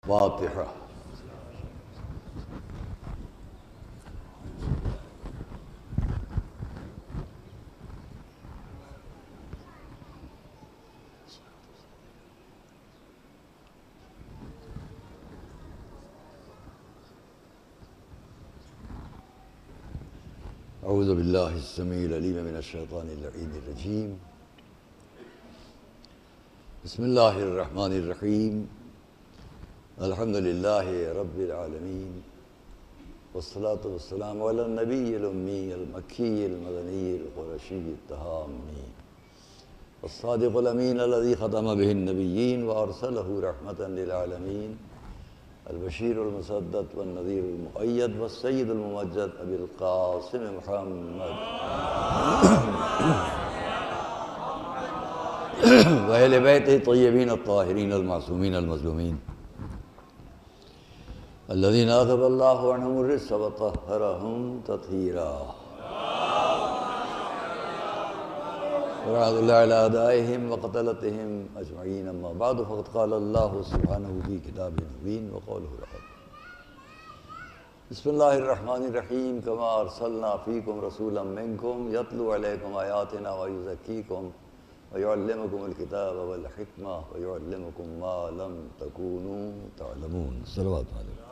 فاتحہ۔ اعوذ باللہ السمیع العلیم من الشیطان اللعین الرجیم۔ بسم اللہ الرحمن الرحیم۔ الحمد للہ رب العالمین، والصلاة والسلام علی النبی الامی المکی المدنی القرشی التہامی الصادق الامین الذی ختم بہ النبیین وارسلہ رحمتا للعالمین، البشیر المصدق والنذیر المؤید والسید الممجد ابی القاسم محمد وأہل بیتہ الطیبین الطاہرین المعصومین المظلومین الذین اذهب اللہ عنہم الرجس وطہرہم تطہیرا۔ ورحمۃ اللہ علی اعدائہم وقتلتہم اجمعین، اما بعد فقد قال اللہ سبحانہ فی کتابہ المبین وقولہ الحق۔ بسم اللہ الرحمن الرحیم۔ کما ارسلنا فیکم رسولا منکم یتلو علیکم آیاتنا ویزکیکم ویعلمکم الکتاب والحکمہ ویعلمکم ما لم تکونوا تعلمون۔ صلوات علیہ۔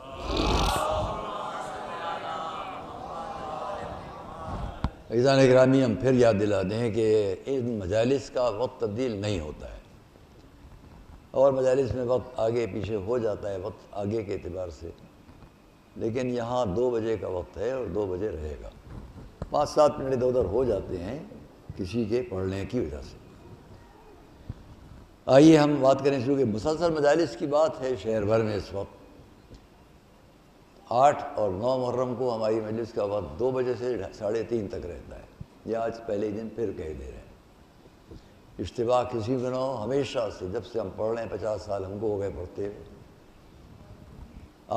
عزیزان اکرامی، ہم پھر یاد دلا دیں کہ ان مجالس کا وقت تبدیل نہیں ہوتا ہے، اور مجالس میں وقت آگے پیچھے ہو جاتا ہے، وقت آگے کے اعتبار سے، لیکن یہاں 2 بجے کا وقت ہے اور 2 بجے رہے گا۔ 5-7 منٹ ادھر ادھر ہو جاتے ہیں کسی کے پڑھنے کی وجہ سے۔ آئیے ہم بات کریں شروع کہ مسلسل مجالس کی بات ہے شہر بھر میں اس وقت۔ 8 اور 9 محرم کو ہماری مجلس کا وقت 2 بجے سے 3:30 تک رہتا ہے۔ یہ آج پہلے دن پھر کہہ دے رہے ہیں، اشتباہ کسی کو نہ ہو۔ ہمیشہ سے جب سے ہم پڑھ رہے ہیں 50 سال ہم کو ہو گئے پڑھتے ہوئے،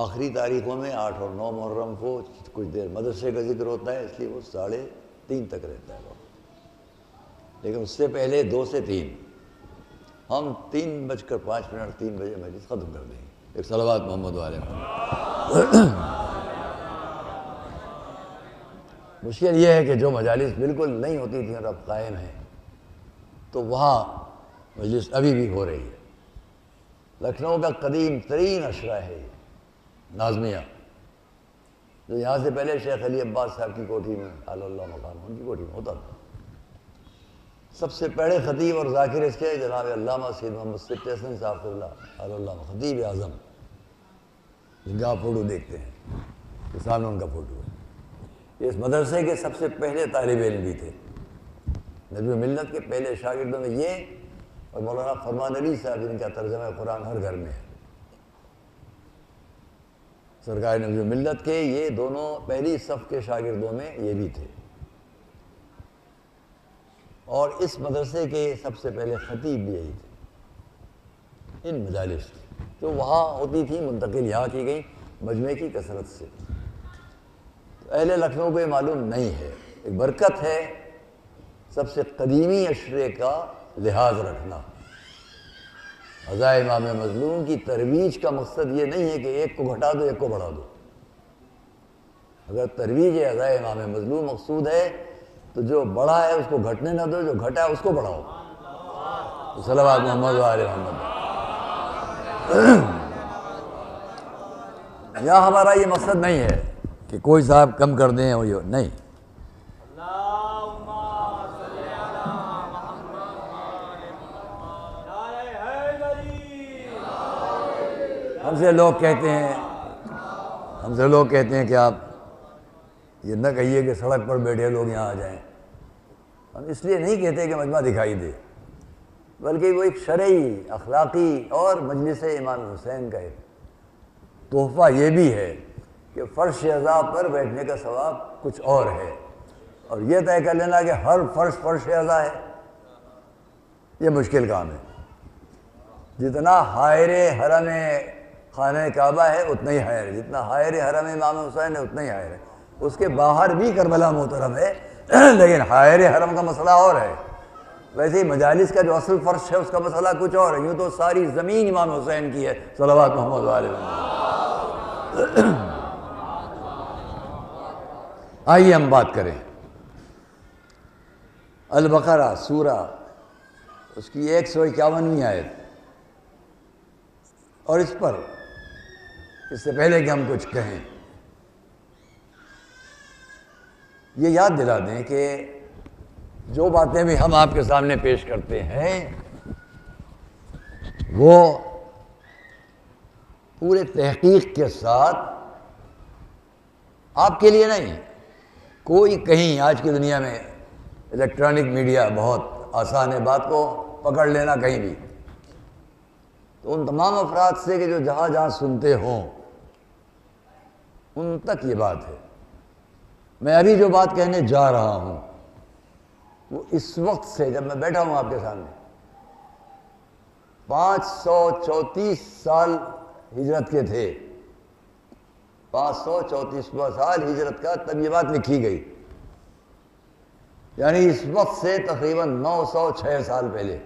آخری تاریخوں میں 8 اور 9 محرم کو کچھ دیر مدرسے کا ذکر ہوتا ہے، اس لیے وہ 3:30 تک رہتا ہے وقت، لیکن اس سے پہلے 2 سے 3 ہم 3:05 3 بجے مجلس ختم کر دیں گے۔ ایک صلوات محمد والے مشکل یہ ہے کہ جو مجالس بالکل نہیں ہوتی تھیں اور اب قائم ہیں، تو وہاں مجلس ابھی بھی ہو رہی ہے۔ لکھنؤ کا قدیم ترین اشرہ ہے ناظمیہ، جو یہاں سے پہلے شیخ علی عباس صاحب کی کوٹھی میں علی اللہ مقام ان کی کوٹھی میں ہوتا تھا۔ سب سے پہلے خطیب اور ذاکر اس کے جناب علامہ سید محمد صدیق حسن صاحب اللہ علی اللہ خطیب اعظم، جن کا آپ فوٹو دیکھتے ہیں، یہ سامنے ان کا فوٹو ہے۔ یہ اس مدرسے کے سب سے پہلے طالب علم بھی تھے، نبی ملت کے پہلے شاگردوں میں یہ اور مولانا فرمان علی صاحب، جن کا ترجمہ قرآن ہر گھر میں ہے۔ سرکار نبی ملت کے یہ دونوں پہلی صف کے شاگردوں میں یہ بھی تھے، اور اس مدرسے کے سب سے پہلے خطیب بھی یہی تھے۔ ان مجالس جو وہاں ہوتی تھی منتقل یہاں کی گئی مجمع کی کثرت سے، تو اہل لکھنؤ کو یہ معلوم نہیں ہے۔ ایک برکت ہے سب سے قدیمی اشرے کا لحاظ رکھنا۔ عزائے امام مظلوم کی ترویج کا مقصد یہ نہیں ہے کہ ایک کو گھٹا دو ایک کو بڑھا دو۔ اگر ترویج عزائے امام مظلوم مقصود ہے تو جو بڑا ہے اس کو گھٹنے نہ دو، جو گھٹا ہے اس کو بڑھاؤ۔ صلوات محمد و آل محمد۔ یہاں ہمارا یہ مقصد نہیں ہے کہ کوئی صاحب کم کر دیں اور یہ نہیں۔ ہم سے لوگ کہتے ہیں کہ آپ یہ نہ کہیے کہ سڑک پر بیٹھے لوگ یہاں آ جائیں۔ ہم اس لیے نہیں کہتے کہ مجمع دکھائی دے، بلکہ وہ ایک شرعی، اخلاقی اور مجلس امام حسین کا ایک تحفہ یہ بھی ہے کہ فرش اعضاء پر بیٹھنے کا ثواب کچھ اور ہے، اور یہ طے کر لینا کہ ہر فرش اعضاء ہے، یہ مشکل کام ہے۔ جتنا حائر حرم خانہ کعبہ ہے اتنا ہی حائر ہے، جتنا حائر حرم امام حسین ہے اتنا ہی حائر ہے۔ اس کے باہر بھی کربلا محترم ہے، لیکن حائر حرم کا مسئلہ اور ہے۔ ویسے ہی مجالس کا جو اصل فرش ہے اس کا مسئلہ کچھ اور ہے. یوں تو ساری زمین امام حسین کی ہے صلوات محمد علیہ وسلم. آئیے ہم بات کریں البقرہ سورہ، اس کی 151ویں آیت. اور اس پر اس سے پہلے کہ ہم کچھ کہیں یہ یاد دلا دیں کہ جو باتیں بھی ہم آپ کے سامنے پیش کرتے ہیں وہ پورے تحقیق کے ساتھ آپ کے لیے نہیں. کوئی کہیں آج کی دنیا میں الیکٹرانک میڈیا بہت آسان ہے بات کو پکڑ لینا کہیں بھی، تو ان تمام افراد سے کہ جو جہاں جہاں سنتے ہوں ان تک یہ بات ہے. میں ابھی جو بات کہنے جا رہا ہوں وہ اس وقت سے جب میں بیٹھا ہوں آپ کے سامنے 534 سال ہجرت کے تھے، 534واں سال ہجرت کا، تب یہ بات لکھی گئی. یعنی اس وقت سے تقریباً 906 سال پہلے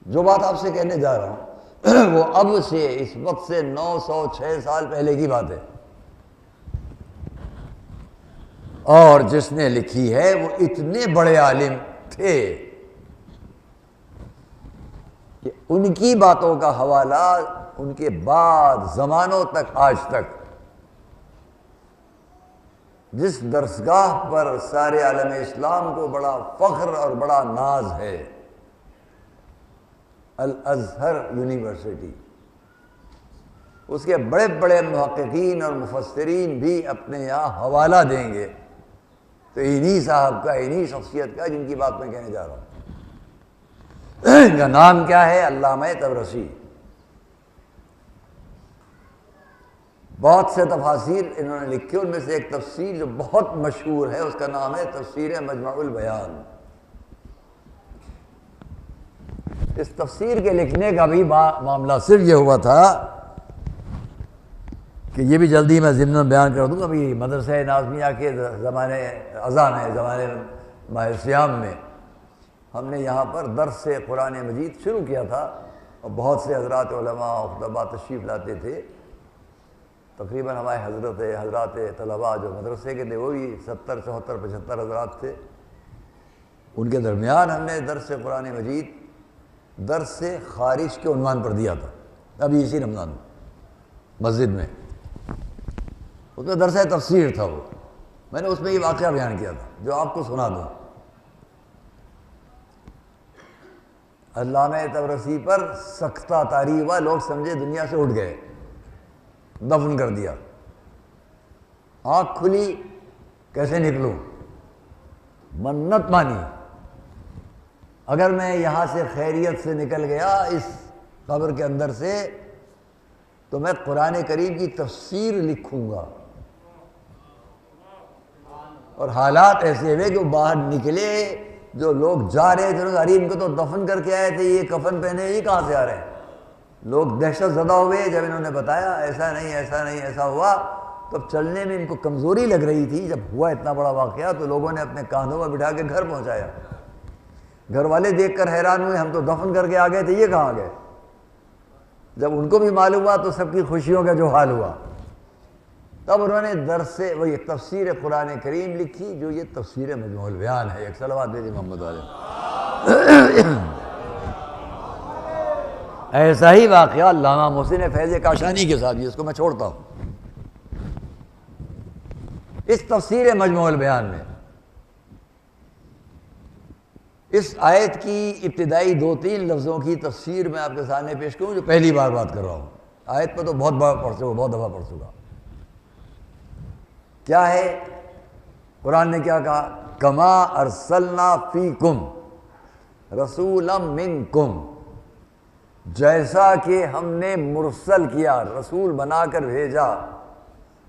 جو بات آپ سے کہنے جا رہا ہوں وہ اب سے اس وقت سے 906 سال پہلے کی بات ہے. اور جس نے لکھی ہے وہ اتنے بڑے عالم تھے کہ ان کی باتوں کا حوالہ ان کے بعد زمانوں تک آج تک جس درسگاہ پر سارے عالم اسلام کو بڑا فخر اور بڑا ناز ہے، الازہر یونیورسٹی، اس کے بڑے بڑے محققین اور مفسرین بھی اپنے یہاں حوالہ دیں گے تو انہی صاحب کا، انہی شخصیت کا جن کی بات میں کہنے جا رہا ہوں. ان کا نام کیا ہے؟ علامہ طبرسی. بہت سے تفاسیر انہوں نے لکھی، ان میں سے ایک تفسیر جو بہت مشہور ہے اس کا نام ہے تفسیر مجمع البیان. اس تفسیر کے لکھنے کا بھی معاملہ صرف یہ ہوا تھا کہ یہ بھی جلدی میں ضمن بیان کر دوں. ابھی مدرسہ ناظمیہ کے زمانے اذان ہے، زمانے ماہ صیام میں ہم نے یہاں پر درس قرآن مجید شروع کیا تھا اور بہت سے حضرات علماء و خطباء تشریف لاتے تھے. تقریباً ہمارے حضرات طلباء جو مدرسے کے تھے وہ بھی 70 74 75 حضرات تھے. ان کے درمیان ہم نے درس قرآن مجید درس خارج کے عنوان پر دیا تھا ابھی اسی رمضان میں مسجد میں. اس میں درس تفسیر تھا، وہ میں نے اس میں یہ واقعہ بیان کیا تھا جو آپ کو سنا دوں. علامہ طبرسی پر سختہ طاری ہوا، لوگ سمجھے دنیا سے اٹھ گئے، دفن کر دیا. آنکھ کھلی کیسے نکلوں، منت مانی اگر میں یہاں سے خیریت سے نکل گیا اس قبر کے اندر سے تو میں قرآن کریم کی تفسیر لکھوں گا. اور حالات ایسے ہوئے کہ وہ باہر نکلے، جو لوگ جا رہے تھے ارے ان کو تو دفن کر کے آئے تھے، یہ کفن پہنے یہ کہاں سے آ رہے ہیں. لوگ دہشت زدہ ہوئے جب انہوں نے بتایا ایسا نہیں ایسا نہیں ایسا ہوا. تب چلنے میں ان کو کمزوری لگ رہی تھی. جب ہوا اتنا بڑا واقعہ تو لوگوں نے اپنے کاندھوں میں بٹھا کے گھر پہنچایا. گھر والے دیکھ کر حیران ہوئے، ہم تو دفن کر کے آ گئے تھے، یہ کہاں گئے. جب ان کو بھی معلوم ہوا تو سب کی خوشیوں کا جو حال ہوا. تب انہوں نے درس وہی تفسیر قرآن کریم لکھی جو یہ تفسیر مجموع البیان ہے. ایک صلوات دے دی محمد علیہ. ایسا ہی واقعہ علامہ محسن فیض کاشانی کے ساتھ، اس کو میں چھوڑتا ہوں. اس تفسیر مجموع البیان میں اس آیت کی ابتدائی 2-3 لفظوں کی تفسیر میں آپ کے سامنے پیش کروں جو پہلی بار بات کر رہا ہوں. آیت پہ تو بہت بار پڑھ چکا، بہت دفعہ پڑھ چکا. کیا ہے؟ قرآن نے کیا کہا؟ کما ارسلنا فیکم رسولا منکم، جیسا کہ ہم نے مرسل کیا، رسول بنا کر بھیجا،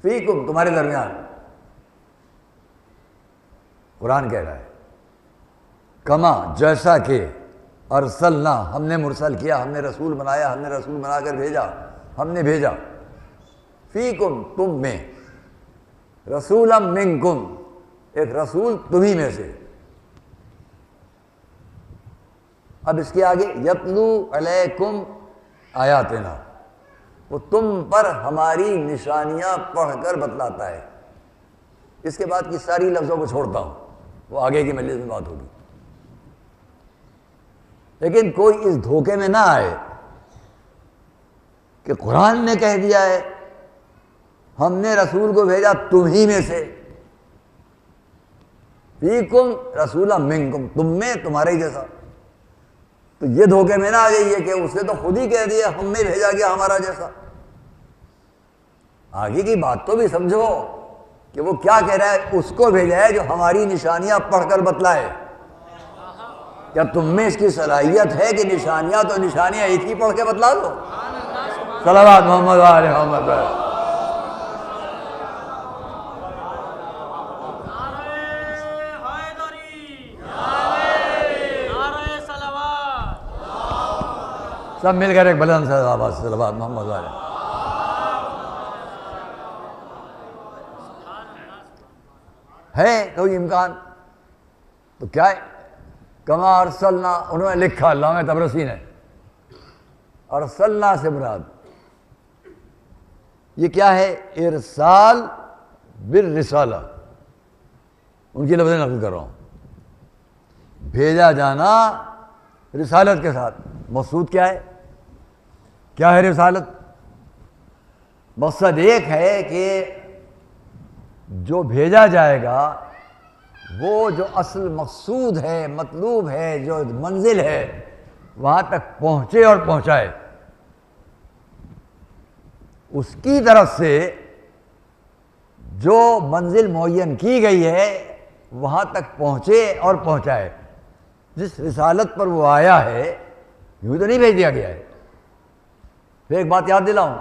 فیکم تمہارے درمیان. قرآن کہہ رہا ہے کما جیسا کہ ارسلنا ہم نے مرسل کیا، ہم نے رسول بنایا، ہم نے رسول بنا کر بھیجا، ہم نے بھیجا، فیکم تم میں، رسولا منکم ایک رسول تمہیں میں سے. اب اس کے آگے یتلو علیکم آیاتنا، وہ تم پر ہماری نشانیاں پڑھ کر بتلاتا ہے۔ اس کے بعد کی ساری لفظوں کو چھوڑتا ہوں، وہ آگے کی مجلس میں بات ہوگی۔ لیکن کوئی اس دھوکے میں نہ آئے کہ قرآن نے کہہ دیا ہے ہم نے رسول کو بھیجا تم ہی میں سے، فیکم رسولا منکم، تم میں تمہارے ہی جیسا، تو یہ دھوکے میں نہ آ جائیے کہ اس نے تو خود ہی کہہ دیا ہم میں بھیجا گیا ہمارا جیسا۔ آگے کی بات تو بھی سمجھو کہ وہ کیا کہہ رہا ہے، اس کو بھیجا ہے جو ہماری نشانیاں پڑھ کر بتلائے۔ کیا تم میں اس کی صلاحیت ہے کہ نشانیاں تو نشانیاں ایک ہی پڑھ کے بتلا دو؟ صلوات محمد و آل محمد۔ سب مل کر ایک بلند سے آواز صلوات محمد و آل۔ ہے کوئی امکان؟ تو کیا ہے؟ کما ارسلنا، انہوں نے لکھا علامہ طبرسی نے، ارسلنا سے مراد یہ کیا ہے؟ ارسال بالرسالہ، ان کی لفظیں نقل کر رہا ہوں، بھیجا جانا رسالت کے ساتھ۔ مقصود کیا ہے؟ کیا ہے رسالت؟ مقصد ایک ہے کہ جو بھیجا جائے گا وہ جو اصل مقصود ہے، مطلوب ہے، جو منزل ہے وہاں تک پہنچے اور پہنچائے، اس کی طرف سے جو منزل معین کی گئی ہے وہاں تک پہنچے اور پہنچائے۔ جس رسالت پر وہ آیا ہے یوں تو نہیں بھیج دیا گیا ہے۔ پھر ایک بات یاد دلاؤں،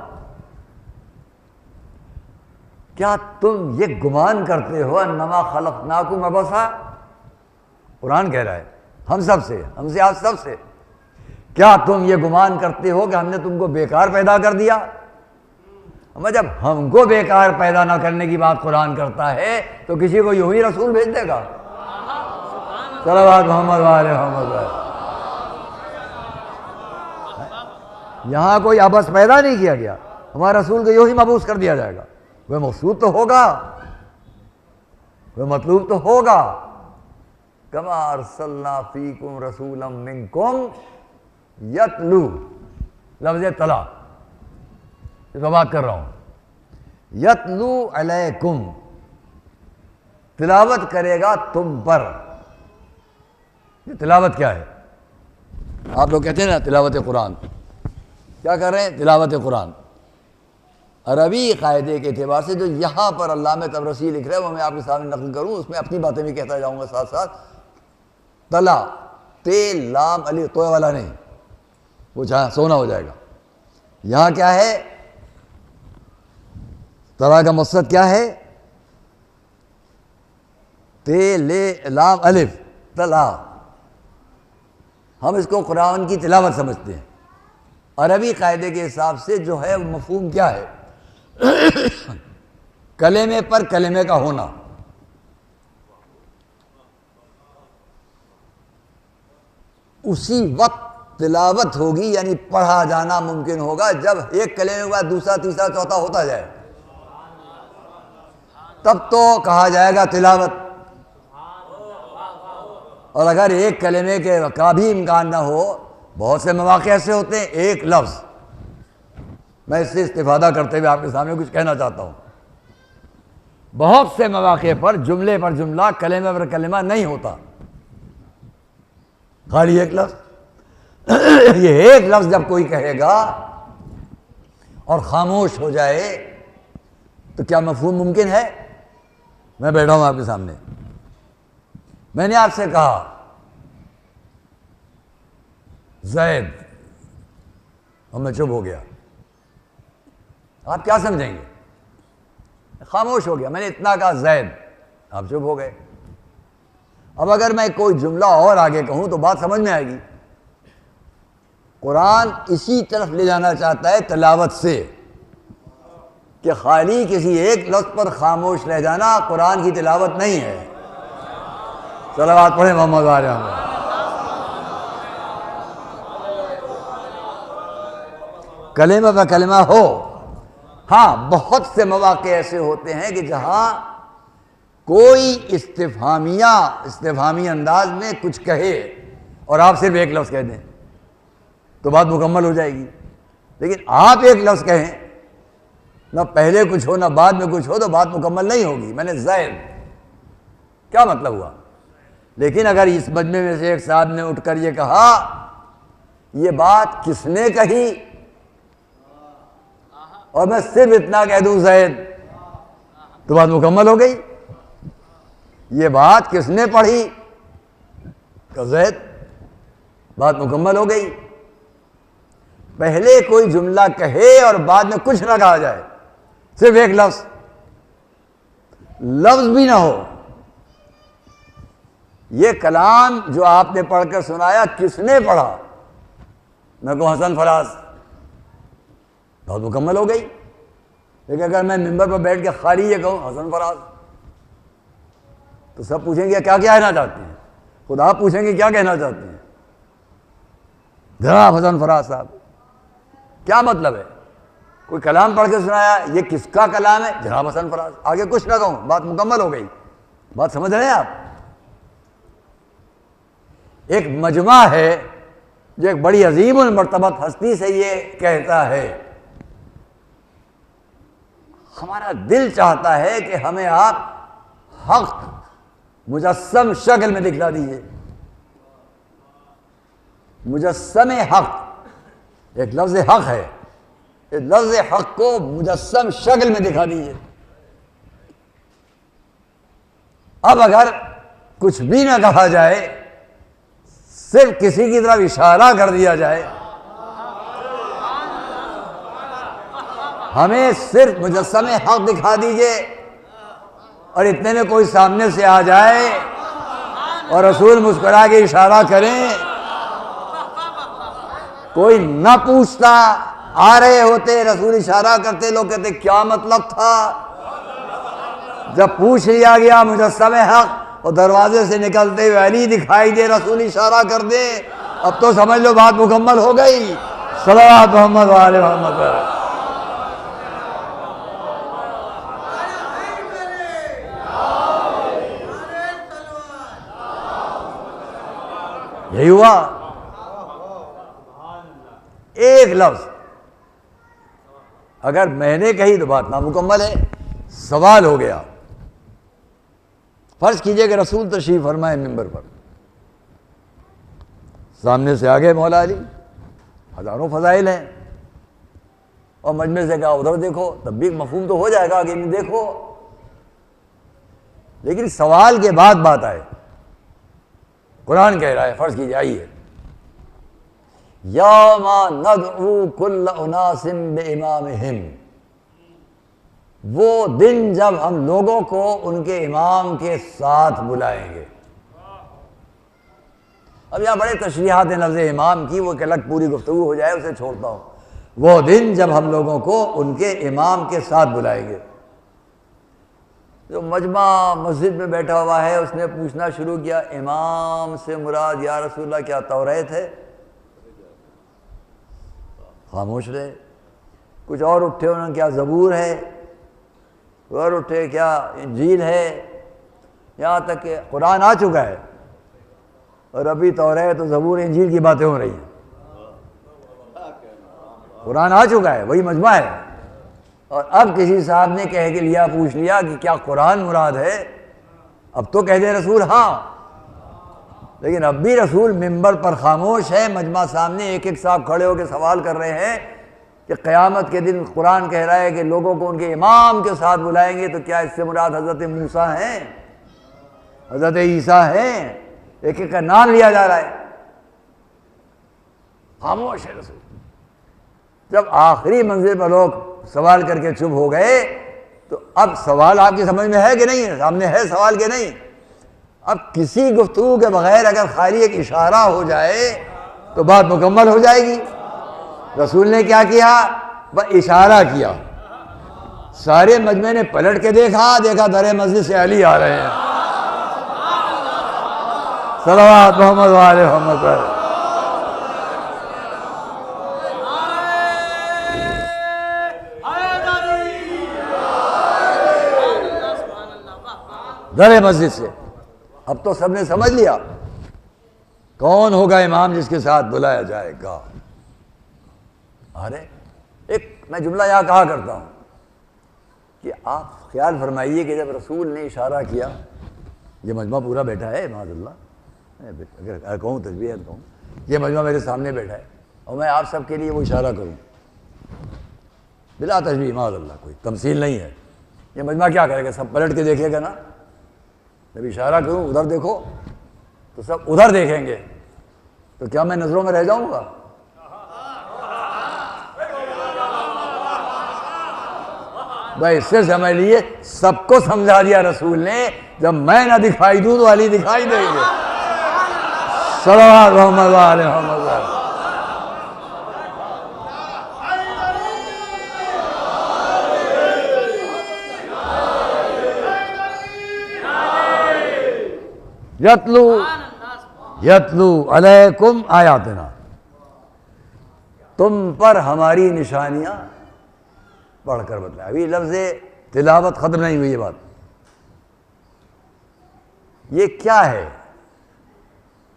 کیا تم یہ گمان کرتے ہو انما خلقناکم عبثا؟ قرآن کہہ رہا ہے ہم سب سے، ہم سے آپ سب سے، کیا تم یہ گمان کرتے ہو کہ ہم نے تم کو بیکار پیدا کر دیا؟ جب ہم کو بیکار پیدا نہ کرنے کی بات قرآن کرتا ہے تو کسی کو یوں ہی رسول بھیج دے گا؟ صلوات محمد و آل محمد۔ یہاں کوئی عبث پیدا نہیں کیا گیا، ہمارا رسول کو یوں ہی مبعوث کر دیا جائے گا۔ وہ مقصود تو ہوگا، وہ مطلوب تو ہوگا۔ کما ارسلنا فیکم رسولا منکم یتلو، لفظ تلا اس پر بات کر رہا ہوں، یتلو علیکم، تلاوت کرے گا تم پر۔ یہ تلاوت کیا ہے؟ آپ لوگ کہتے ہیں نا تلاوت قرآن، کیا کر رہے ہیں؟ تلاوت قرآن۔ عربی قاعدے کے اعتبار سے جو یہاں پر علامہ طبرسی لکھ رہے ہیں وہ میں آپ کے سامنے نقل کروں، اس میں اپنی باتیں بھی کہتا جاؤں گا ساتھ ساتھ۔ تلا، تے لام علی، توئے والا نہیں، وہ جہاں سونا ہو جائے گا۔ یہاں کیا ہے؟ تلا کا مقصد کیا ہے؟ تے لے لام الف، تلا، ہم اس کو قرآن کی تلاوت سمجھتے ہیں۔ عربی قاعدے کے حساب سے جو ہے وہ مفہوم کیا ہے؟ کلمے پر کلمے کا ہونا۔ اسی وقت تلاوت ہوگی، یعنی پڑھا جانا ممکن ہوگا جب ایک کلمے کے بعد دوسرا تیسرا چوتھا ہوتا جائے، تب تو کہا جائے گا تلاوت۔ اور اگر ایک کلمے کے کا بھی امکان نہ ہو، بہت سے مواقع ایسے ہوتے ہیں، ایک لفظ، میں اس سے استفادہ کرتے ہوئے آپ کے سامنے کچھ کہنا چاہتا ہوں، بہت سے مواقع پر جملے پر جملہ، کلمہ پر کلمہ نہیں ہوتا، خالی ایک لفظ۔ یہ ایک لفظ جب کوئی کہے گا اور خاموش ہو جائے تو کیا مفہوم ممکن ہے؟ میں بیٹھا ہوں آپ کے سامنے، میں نے آپ سے کہا زید، اور میں چپ ہو گیا، آپ کیا سمجھیں گے؟ خاموش ہو گیا، میں نے اتنا کہا زید، آپ چپ ہو گئے۔ اب اگر میں کوئی جملہ اور آگے کہوں تو بات سمجھ میں آئے گی۔ قرآن اسی طرف لے جانا چاہتا ہے تلاوت سے، کہ خالی کسی ایک لفظ پر خاموش رہ جانا قرآن کی تلاوت نہیں ہے۔ صلوات پڑھیں محمد علیہ وسلم۔ کلمہ بہ کلمہ ہو۔ ہاں بہت سے مواقع ایسے ہوتے ہیں کہ جہاں کوئی استفہامی انداز میں کچھ کہے اور آپ صرف ایک لفظ کہہ دیں تو بات مکمل ہو جائے گی، لیکن آپ ایک لفظ کہیں، نہ پہلے کچھ ہو نہ بعد میں کچھ ہو، تو بات مکمل نہیں ہوگی۔ میں نے زید کیا مطلب ہوا؟ لیکن اگر اس مجمع میں سے ایک صاحب نے اٹھ کر یہ کہا یہ بات کس نے کہی، اور میں صرف اتنا کہہ دوں زید، تو بات مکمل ہو گئی۔ یہ بات کس نے پڑھی؟ کہ زید، بات مکمل ہو گئی۔ پہلے کوئی جملہ کہے اور بعد میں کچھ نہ کہا جائے، صرف ایک لفظ بھی نہ ہو، یہ کلام جو آپ نے پڑھ کر سنایا کس نے پڑھا؟ میں کہوں حسن فراز، بات مکمل ہو گئی۔ لیکن اگر میں ممبر پر بیٹھ کے خالی یہ کہوں حسن فراز، تو سب پوچھیں گے کیا کہنا چاہتے ہیں، خود آپ پوچھیں گے کیا کہنا چاہتے ہیں؟ جناب حسن فراز صاحب کیا مطلب ہے؟ کوئی کلام پڑھ کے سنایا، یہ کس کا کلام ہے؟ جناب حسن فراز، آگے کچھ نہ کہوں، بات مکمل ہو گئی۔ بات سمجھ رہے ہیں آپ؟ ایک مجمع ہے جو ایک بڑی عظیم المرتبت ہستی سے یہ کہتا ہے، ہمارا دل چاہتا ہے کہ ہمیں آپ حق مجسم شکل میں دکھلا دیجئے۔ مجسم حق، ایک لفظ حق ہے، اس لفظ حق کو مجسم شکل میں دکھا دیجئے۔ اب اگر کچھ بھی نہ کہا جائے، صرف کسی کی طرف اشارہ کر دیا جائے، ہمیں صرف مجسم حق دکھا دیجئے، اور اتنے میں کوئی سامنے سے آ جائے اور رسول مسکرا کے اشارہ کریں، کوئی نہ پوچھتا، آ رہے ہوتے رسول اشارہ کرتے، لوگ کہتے کیا مطلب تھا؟ جب پوچھ لیا گیا مجسم حق اور دروازے سے نکلتے ہوئے علی دکھائی دے، رسول اشارہ کر دے، اب تو سمجھ لو بات مکمل ہو گئی۔ صلوات محمد و آل محمد۔ یہی ہوا، ایک لفظ اگر میں نے کہی تو بات نامکمل ہے، سوال ہو گیا۔ فرض کیجئے کہ رسول تشریف فرمائے ممبر پر، سامنے سے آگے مولا علی، ہزاروں فضائل ہیں، اور مجمع سے کہا ادھر دیکھو، تب بھی مفہوم تو ہو جائے گا کہ نہیں دیکھو، لیکن سوال کے بعد بات آئے۔ قرآن کہہ رہا ہے، فرض کیجئے آئیے، یوم ندعو کل اناس بامامہم، وہ دن جب ہم لوگوں کو ان کے امام کے ساتھ بلائیں گے۔ اب یہاں بڑے تشریحات ہیں لفظ امام کی، وہ ایک الگ پوری گفتگو ہو جائے، اسے چھوڑتا ہوں۔ وہ دن جب ہم لوگوں کو ان کے امام کے ساتھ بلائیں گے۔ جو مجمع مسجد میں بیٹھا ہوا ہے اس نے پوچھنا شروع کیا، امام سے مراد یا رسول اللہ کیا توریت ہے؟ خاموش رہے۔ کچھ اور اٹھے، انہوں نے کیا زبور ہے؟ اور اٹھے کیا انجیل ہے؟ یہاں تک کہ قرآن آ چکا ہے اور ابھی توریت و زبور انجیل کی باتیں ہو رہی ہیں۔ قرآن آ چکا ہے، وہی مجمع ہے، اور اب کسی صاحب نے کہہ کے لیا، پوچھ لیا کہ کیا قرآن مراد ہے؟ اب تو کہہ دے رسول ہاں، لیکن اب بھی رسول ممبر پر خاموش ہے۔ مجمع سامنے ایک ایک صاحب کھڑے ہو کے سوال کر رہے ہیں کہ قیامت کے دن قرآن کہہ رہا ہے کہ لوگوں کو ان کے امام کے ساتھ بلائیں گے، تو کیا اس سے مراد حضرت موسیٰ ہیں، حضرت عیسیٰ ہیں؟ ایک ایک کا نام لیا جا رہا ہے، خاموش ہے رسول۔ جب آخری منزل پر لوگ سوال کر کے چپ ہو گئے تو اب سوال آپ کی سمجھ میں ہے کہ نہیں ہے؟ سامنے ہے سوال کہ نہیں؟ اب کسی گفتگو کے بغیر اگر خالی ایک اشارہ ہو جائے تو بات مکمل ہو جائے گی۔ رسول نے کیا کیا؟ بس اشارہ کیا، سارے مجمع نے پلٹ کے دیکھا در مسجد سے علی آ رہے ہیں۔ صلوات محمد و آل محمد پر۔ در مسجد سے۔ اب تو سب نے سمجھ لیا کون ہوگا امام جس کے ساتھ بلایا جائے گا۔ ارے ایک میں جملہ یہاں کہا کرتا ہوں کہ آپ خیال فرمائیے کہ جب رسول نے اشارہ کیا، یہ مجمع پورا بیٹھا ہے معاذ اللہ، اگر کہوں تشبیہ کہوں، یہ مجمع میرے سامنے بیٹھا ہے اور میں آپ سب کے لیے وہ اشارہ کروں بلا تشبیہ معاذ اللہ، کوئی تمثیل نہیں ہے، یہ مجمع کیا کرے گا؟ سب پلٹ کے دیکھے گا نا۔ جب اشارہ کروں ادھر دیکھو تو سب ادھر دیکھیں گے، تو کیا میں نظروں میں رہ جاؤں گا؟ بھائی اس سے سمجھ لیے سب کو سمجھا دیا رسول نے، جب میں نہ دکھائی دوں تو علی دکھائی دیں گے۔ صلوات محمد علیہ محمد۔ یتلو علیکم آیاتنا، تم پر ہماری نشانیاں پڑھ کر بتلائیں۔ ابھی لفظ تلاوت ختم نہیں ہوئی، یہ بات یہ کیا ہے؟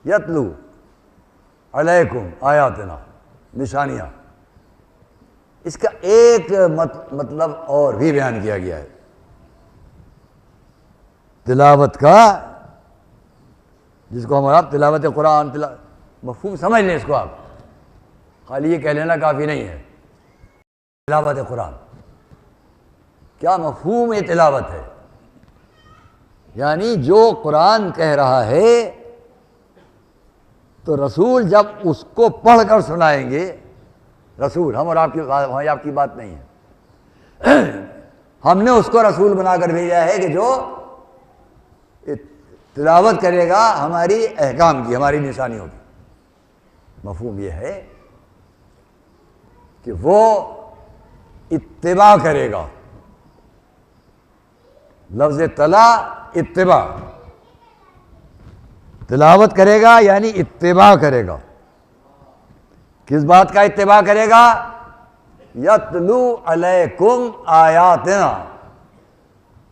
یتلو علیکم آیاتنا، نشانیاں، اس کا ایک مطلب اور بھی بیان کیا گیا ہے تلاوت کا، جس کو ہم آپ تلاوت قرآن مفہوم سمجھ لیں، اس کو آپ خالی یہ کہہ لینا کافی نہیں ہے۔ تلاوت قرآن کیا مفہوم یہ تلاوت ہے؟ یعنی جو قرآن کہہ رہا ہے تو رسول جب اس کو پڑھ کر سنائیں گے، رسول ہم اور آپ کی بات نہیں ہے، ہم نے اس کو رسول بنا کر بھیجا ہے کہ جو تلاوت کرے گا ہماری احکام کی، ہماری نشانیوں کی۔ مفہوم یہ ہے کہ وہ اتباع کرے گا، لفظ تلا اتباع، تلاوت کرے گا یعنی اتباع کرے گا۔ کس بات کا اتباع کرے گا؟ یتلو علیکم آیاتنا،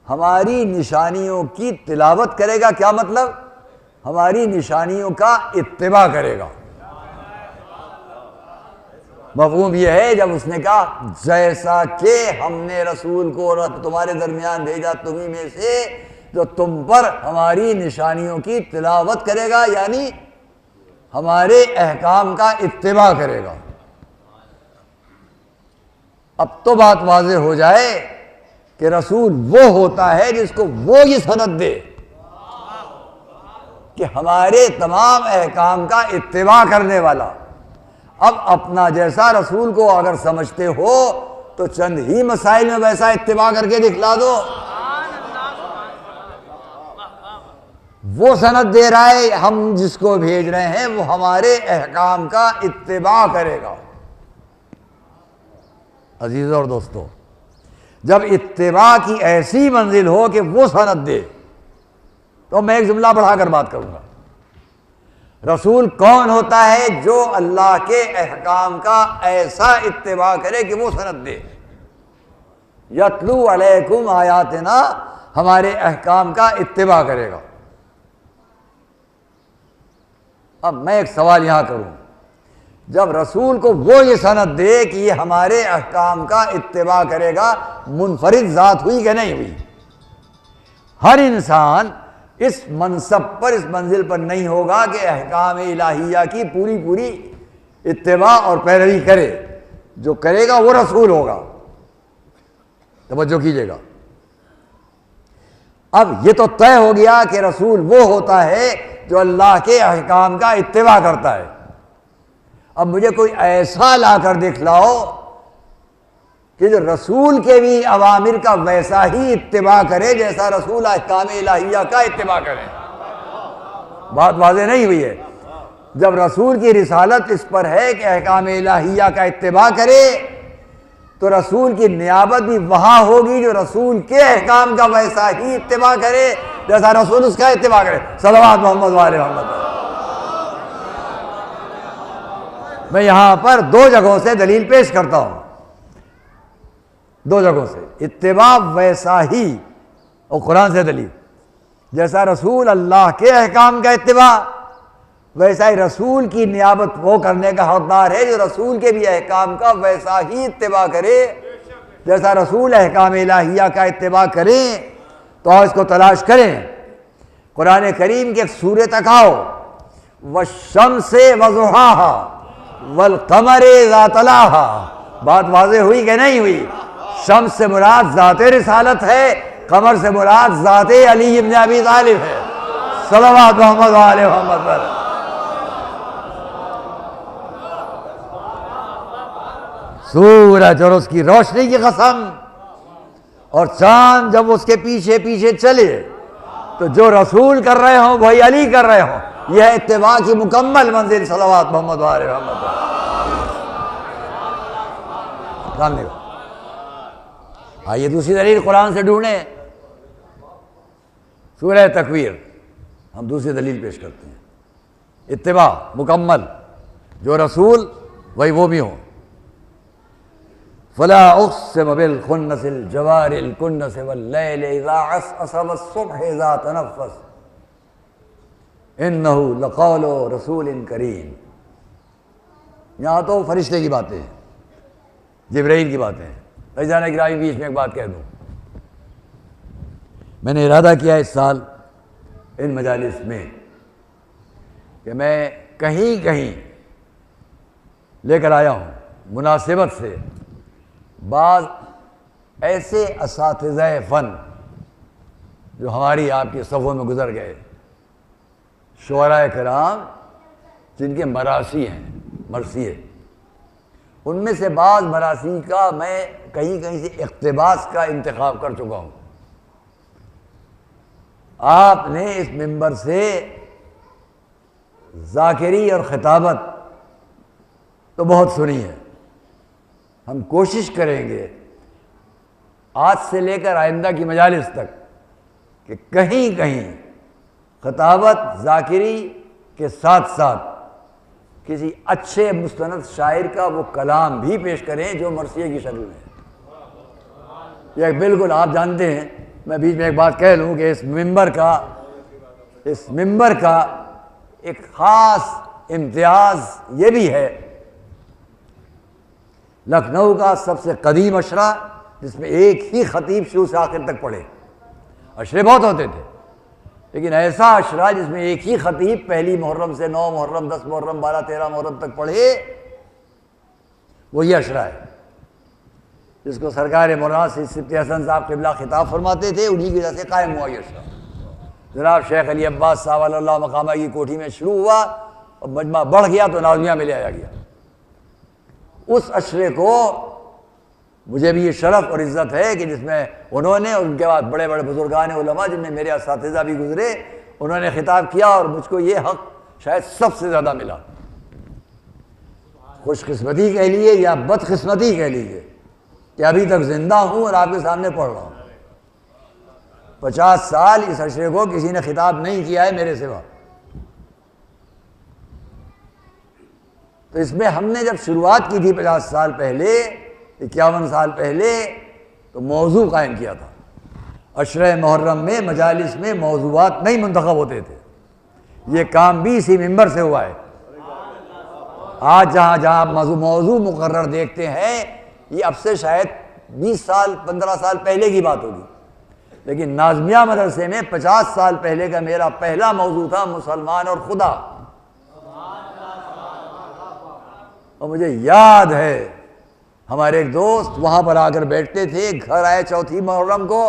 ہماری نشانیوں کی تلاوت کرے گا۔ کیا مطلب؟ ہماری نشانیوں کا اتباع کرے گا۔ مفہوم یہ ہے جب اس نے کہا جیسا کہ ہم نے رسول کو تمہارے درمیان بھیجا تمہیں میں سے جو تم پر ہماری نشانیوں کی تلاوت کرے گا، یعنی ہمارے احکام کا اتباع کرے گا۔ اب تو بات واضح ہو جائے کہ رسول وہ ہوتا ہے جس کو وہ یہ سند دے کہ ہمارے تمام احکام کا اتباع کرنے والا۔ اب اپنا جیسا رسول کو اگر سمجھتے ہو تو چند ہی مسائل میں ویسا اتباع کر کے دکھلا دو۔ وہ سند دے رہا ہے، ہم جس کو بھیج رہے ہیں وہ ہمارے احکام کا اتباع کرے گا۔ عزیزوں اور دوستو، جب اتباع کی ایسی منزل ہو کہ وہ سند دے، تو میں ایک جملہ بڑھا کر بات کروں گا۔ رسول کون ہوتا ہے؟ جو اللہ کے احکام کا ایسا اتباع کرے کہ وہ سند دے۔ یتلو علیکم آیاتنا، ہمارے احکام کا اتباع کرے گا۔ اب میں ایک سوال یہاں کروں، جب رسول کو وہ یہ سند دے کہ یہ ہمارے احکام کا اتباع کرے گا، منفرد ذات ہوئی کہ نہیں ہوئی؟ ہر انسان اس منصب پر، اس منزل پر نہیں ہوگا کہ احکام الہیہ کی پوری اتباع اور پیروی کرے۔ جو کرے گا وہ رسول ہوگا۔ توجہ کیجئے گا، اب یہ تو طے ہو گیا کہ رسول وہ ہوتا ہے جو اللہ کے احکام کا اتباع کرتا ہے۔ اب مجھے کوئی ایسا لا کر دکھلاؤ کہ جو رسول کے بھی اوامر کا ویسا ہی اتباع کرے جیسا رسول احکام الہیہ کا اتباع کرے۔ بات واضح نہیں ہوئی ہے؟ جب رسول کی رسالت اس پر ہے کہ احکام الہیہ کا اتباع کرے، تو رسول کی نیابت بھی وہاں ہوگی جو رسول کے احکام کا ویسا ہی اتباع کرے جیسا رسول اس کا اتباع کرے۔ صلوات محمد علیہ محمد۔ میں یہاں پر دو جگہوں سے دلیل پیش کرتا ہوں، دو جگہوں سے اتباع ویسا ہی، اور قرآن سے دلیل۔ جیسا رسول اللہ کے احکام کا اتباع، ویسا ہی رسول کی نیابت وہ کرنے کا حقدار ہے جو رسول کے بھی احکام کا ویسا ہی اتباع کرے۔ جیسا رسول احکام الہیہ کا اتباع کریں تو اس کو تلاش کریں۔ قرآن کریم کی ایک سورہ تک آؤ، والشمس وضحاها والقمر اذا تلاها، بات واضح ہوئی کہ نہیں ہوئی؟ شمس سے مراد ذات رسالت ہے، قمر سے مراد ذات علی بن ابی طالب ہے، صلوات محمد و آل محمد پر۔ سورج اور اس کی روشنی کی قسم، اور چاند جب اس کے پیچھے پیچھے چلے تو جو رسول کر رہے ہوں وہی علی کر رہے ہوں، یہ اتباع کی مکمل منزل، صلوات محمد و آل محمد پر۔ سامنے آئیے دوسری دلیل قرآن سے ڈھونڈیں، سورہ تکویر، ہم دوسری دلیل پیش کرتے ہیں۔ اتباع مکمل، جو رسول وہی وہ بھی ہوں۔ فلا اقسم بالخنس الجوار الکنس واللیل اذا عسعس والصبح اذا تنفس انہ لقول رسول کریم۔ یہاں تو فرشتے کی باتیں ہیں، جبرائیل کی باتیں ہیں۔ بھائی گرامی، بیچ میں ایک بات کہہ دوں، میں نے ارادہ کیا اس سال ان مجالس میں کہ میں کہیں کہیں لے کر آیا ہوں مناسبت سے بعض ایسے اساتذہ فن جو ہماری آپ کی صفوں میں گزر گئے، شعراء کرام جن کے مراثی ہیں، مرثیے، ان میں سے بعض مراثی کا میں کہیں کہیں سے اقتباس کا انتخاب کر چکا ہوں۔ آپ نے اس منبر سے ذاکری اور خطابت تو بہت سنی ہے، ہم کوشش کریں گے آج سے لے کر آئندہ کی مجالس تک کہ کہیں کہیں خطابت ذاکری کے ساتھ ساتھ کسی اچھے مستند شاعر کا وہ کلام بھی پیش کریں جو مرثیے کی شکل میں ہے۔ یہ بالکل آپ جانتے ہیں، میں بیچ میں ایک بات کہہ لوں کہ اس منبر کا ایک خاص امتیاز یہ بھی ہے، لکھنؤ کا سب سے قدیم اشرا جس میں ایک ہی خطیب شروع سے آخر تک پڑھے، اشرے بہت ہوتے تھے لیکن ایسا اشرا جس میں ایک ہی خطیب پہلی محرم سے 9 محرم 10 محرم 12 13 محرم تک پڑھے، وہ یہ اشرا ہے جس کو سرکار مولانا سید صفت حسن صاحب قبلہ خطاب فرماتے تھے، انہی کی وجہ سے قائم ہوا یہ اشرا۔ جناب شیخ علی عباس صاحب علیہ اللہ مقامہ کی کوٹھی میں شروع ہوا اور مجمع بڑھ گیا تو نازمیہ میں لے آیا گیا۔ اس اشرے کو مجھے بھی یہ شرف اور عزت ہے کہ جس میں انہوں نے اور ان کے بعد بڑے بڑے بزرگان علماء جن میں میرے اساتذہ بھی گزرے، انہوں نے خطاب کیا اور مجھ کو یہ حق شاید سب سے زیادہ ملا۔ خوش قسمتی کہہ لیے یا بدقسمتی کہہ لیجیے کہ ابھی تک زندہ ہوں اور آپ کے سامنے پڑھ رہا ہوں۔ 50 سال اس اشرے کو کسی نے خطاب نہیں کیا ہے میرے سوا۔ تو اس میں ہم نے جب شروعات کی تھی 50 سال پہلے، 51 سال پہلے، تو موضوع قائم کیا تھا۔ عشرہ محرم میں مجالس میں موضوعات نہیں منتخب ہوتے تھے، یہ کام بھی اسی منبر سے ہوا ہے۔ آج جہاں آپ موضوع مقرر دیکھتے ہیں، یہ اب سے شاید 20 سال 15 سال پہلے کی بات ہوگی، لیکن نازمیہ مدرسے میں 50 سال پہلے کا میرا پہلا موضوع تھا مسلمان اور خدا۔ اور مجھے یاد ہے ہمارے ایک دوست وہاں پر آ کر بیٹھتے تھے، گھر آئے چوتھی محرم کو،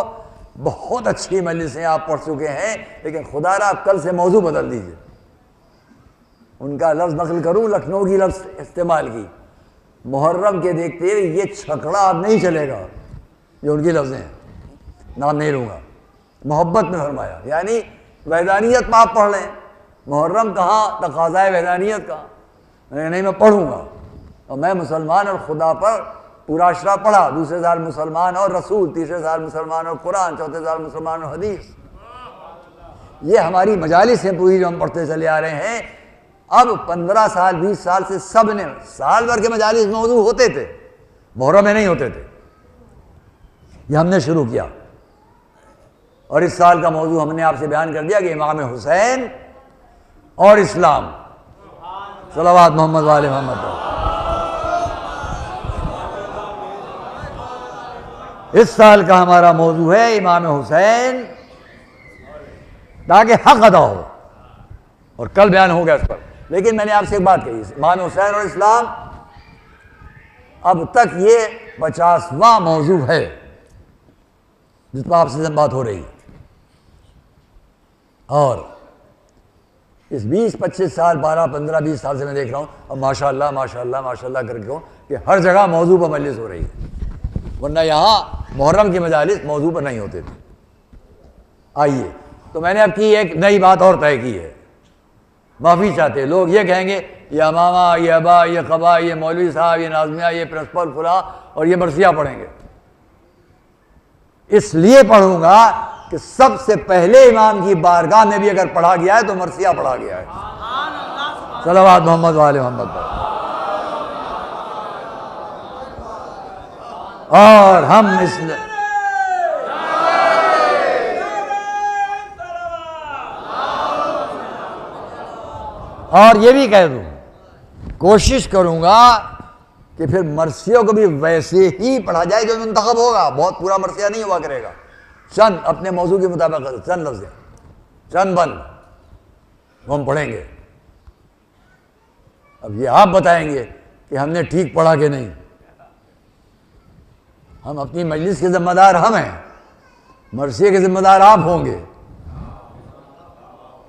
بہت اچھی مجلسیں آپ پڑھ چکے ہیں لیکن خدا را کل سے موضوع بدل دیجئے۔ ان کا لفظ نقل کروں، لکھنؤ کی لفظ استعمال کی، محرم کے دیکھتے ہوئے یہ چھکڑا اب نہیں چلے گا، یہ ان کی لفظیں ہیں، نام نہیں لوں گا۔ محبت میں فرمایا، یعنی وحدانیت میں آپ پڑھ لیں، محرم کہاں، تقاضۂ وحدانیت کہاں؟ نہیں میں پڑھوں گا، اور میں مسلمان اور خدا پر پورا اشرا پڑھا، دوسرے سال مسلمان اور رسول، تیسرے سال مسلمان اور قرآن، چوتھے سال مسلمان اور حدیث۔ یہ ہماری مجالس ہیں پوری جو ہم پڑھتے چلے آ رہے ہیں۔ اب 15 سال 20 سال سے سب نے سال بھر کے مجالس موضوع ہوتے تھے، محرم میں نہیں ہوتے تھے، یہ ہم نے شروع کیا۔ اور اس سال کا موضوع ہم نے آپ سے بیان کر دیا کہ امام حسین اور اسلام. صلوات محمد وآل محمد. اس سال کا ہمارا موضوع ہے امام حسین، تاکہ حق ادا ہو، اور کل بیان ہو گیا اس پر. لیکن میں نے آپ سے ایک بات کہی، امام حسین اور اسلام اب تک یہ 50واں موضوع ہے جس پر آپ سے بات ہو رہی ہے. اور اس 20-25 سال 12-15-20 سال سے میں دیکھ رہا ہوں، اب ماشاءاللہ ماشاءاللہ ماشاءاللہ کر کے کہ ہر جگہ موضوع پر مجلس ہو رہی ہے، ورنہ یہاں محرم کی مجالس موضوع پر نہیں ہوتے تھے. آئیے، تو میں نے اب کی ایک نئی بات اور طے کی ہے. معافی چاہتے لوگ یہ کہیں گے یہ امامہ، یہ ابا، یہ قبا، یہ مولوی صاحب، یہ ناظمیہ، یہ پرنسپل فلاں اور یہ مرثیہ پڑھیں گے. اس لیے پڑھوں گا کہ سب سے پہلے امام کی بارگاہ میں بھی اگر پڑھا گیا ہے تو مرثیہ پڑھا گیا ہے. صلوات محمد وآل محمد پر. اور ہم اس اور یہ بھی کہہ دوں، کوشش کروں گا کہ پھر مرثیوں کو بھی ویسے ہی پڑھا جائے جو منتخب ہوگا. بہت پورا مرثیہ نہیں ہوا کرے گا، چند اپنے موضوع کے مطابق چند لفظ، چند بند وہ ہم پڑھیں گے. اب یہ آپ بتائیں گے کہ ہم نے ٹھیک پڑھا کہ نہیں. ہم اپنی مجلس کے ذمہ دار ہم ہیں، مرثیے کے ذمہ دار آپ ہوں گے.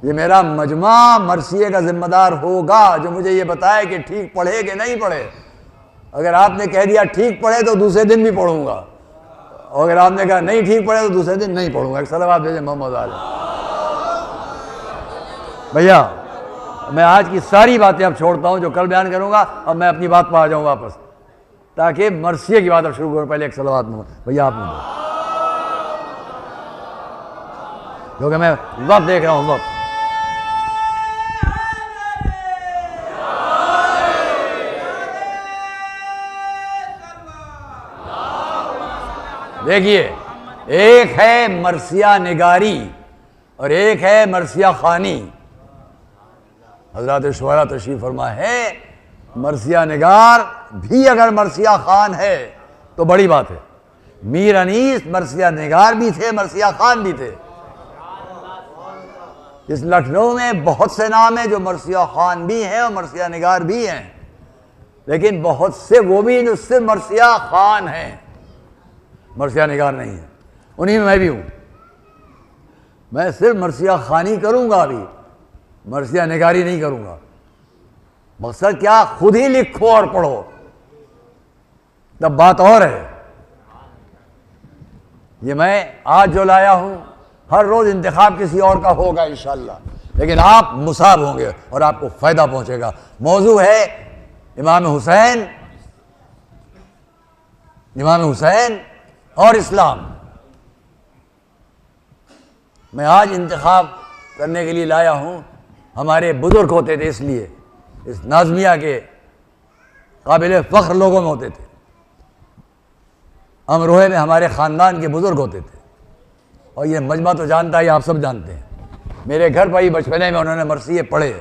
یہ میرا مجمع مرثیے کا ذمہ دار ہوگا جو مجھے یہ بتائے کہ ٹھیک پڑھے کہ نہیں پڑھے. اگر آپ نے کہہ دیا ٹھیک پڑھے تو دوسرے دن بھی پڑھوں گا، اور اگر آپ نے کہا نہیں ٹھیک پڑھے تو دوسرے دن نہیں پڑھوں گا. ایک صلوات بھیجیں محمد علیہ. بھیا میں آج کی ساری باتیں اب چھوڑتا ہوں جو کل بیان کروں گا، اب میں اپنی بات پہ آ جاؤں واپس، تاکہ مرثیے کی بات اب شروع کروں. پہلے ایک صلوات محمد بھیا آپ نے دو، کیونکہ میں وقت دیکھ رہا ہوں. وقت دیکھیے، ایک ہے مرثیہ نگاری اور ایک ہے مرثیہ خوانی. حضرات شعراء تشریف فرما ہے، مرثیہ نگار بھی اگر مرثیہ خوان ہے تو بڑی بات ہے. میر انیس مرثیہ نگار بھی تھے، مرثیہ خوان بھی تھے. اس لکھنؤ میں بہت سے نام ہیں جو مرثیہ خوان بھی ہیں اور مرثیہ نگار بھی ہیں، لیکن بہت سے وہ بھی جو صرف مرثیہ خوان ہیں، مرثیہ نگار نہیں ہے. انہی میں بھی ہوں. میں صرف مرثیہ خوانی کروں گا، ابھی مرثیہ نگاری نہیں کروں گا. مقصد کیا؟ خود ہی لکھو اور پڑھو، تب بات اور ہے. یہ میں آج جو لایا ہوں، ہر روز انتخاب کسی اور کا ہوگا انشاءاللہ، لیکن آپ مصاب ہوں گے اور آپ کو فائدہ پہنچے گا. موضوع ہے امام حسین، امام حسین اور اسلام. میں آج انتخاب کرنے کے لیے لایا ہوں. ہمارے بزرگ ہوتے تھے، اس لیے اس ناظمیہ کے قابل فخر لوگوں میں ہوتے تھے. امروہے میں ہمارے خاندان کے بزرگ ہوتے تھے، اور یہ مجمع تو جانتا ہے، آپ سب جانتے ہیں. میرے گھر پر ہی بچپنے میں انہوں نے مرثیے پڑھے.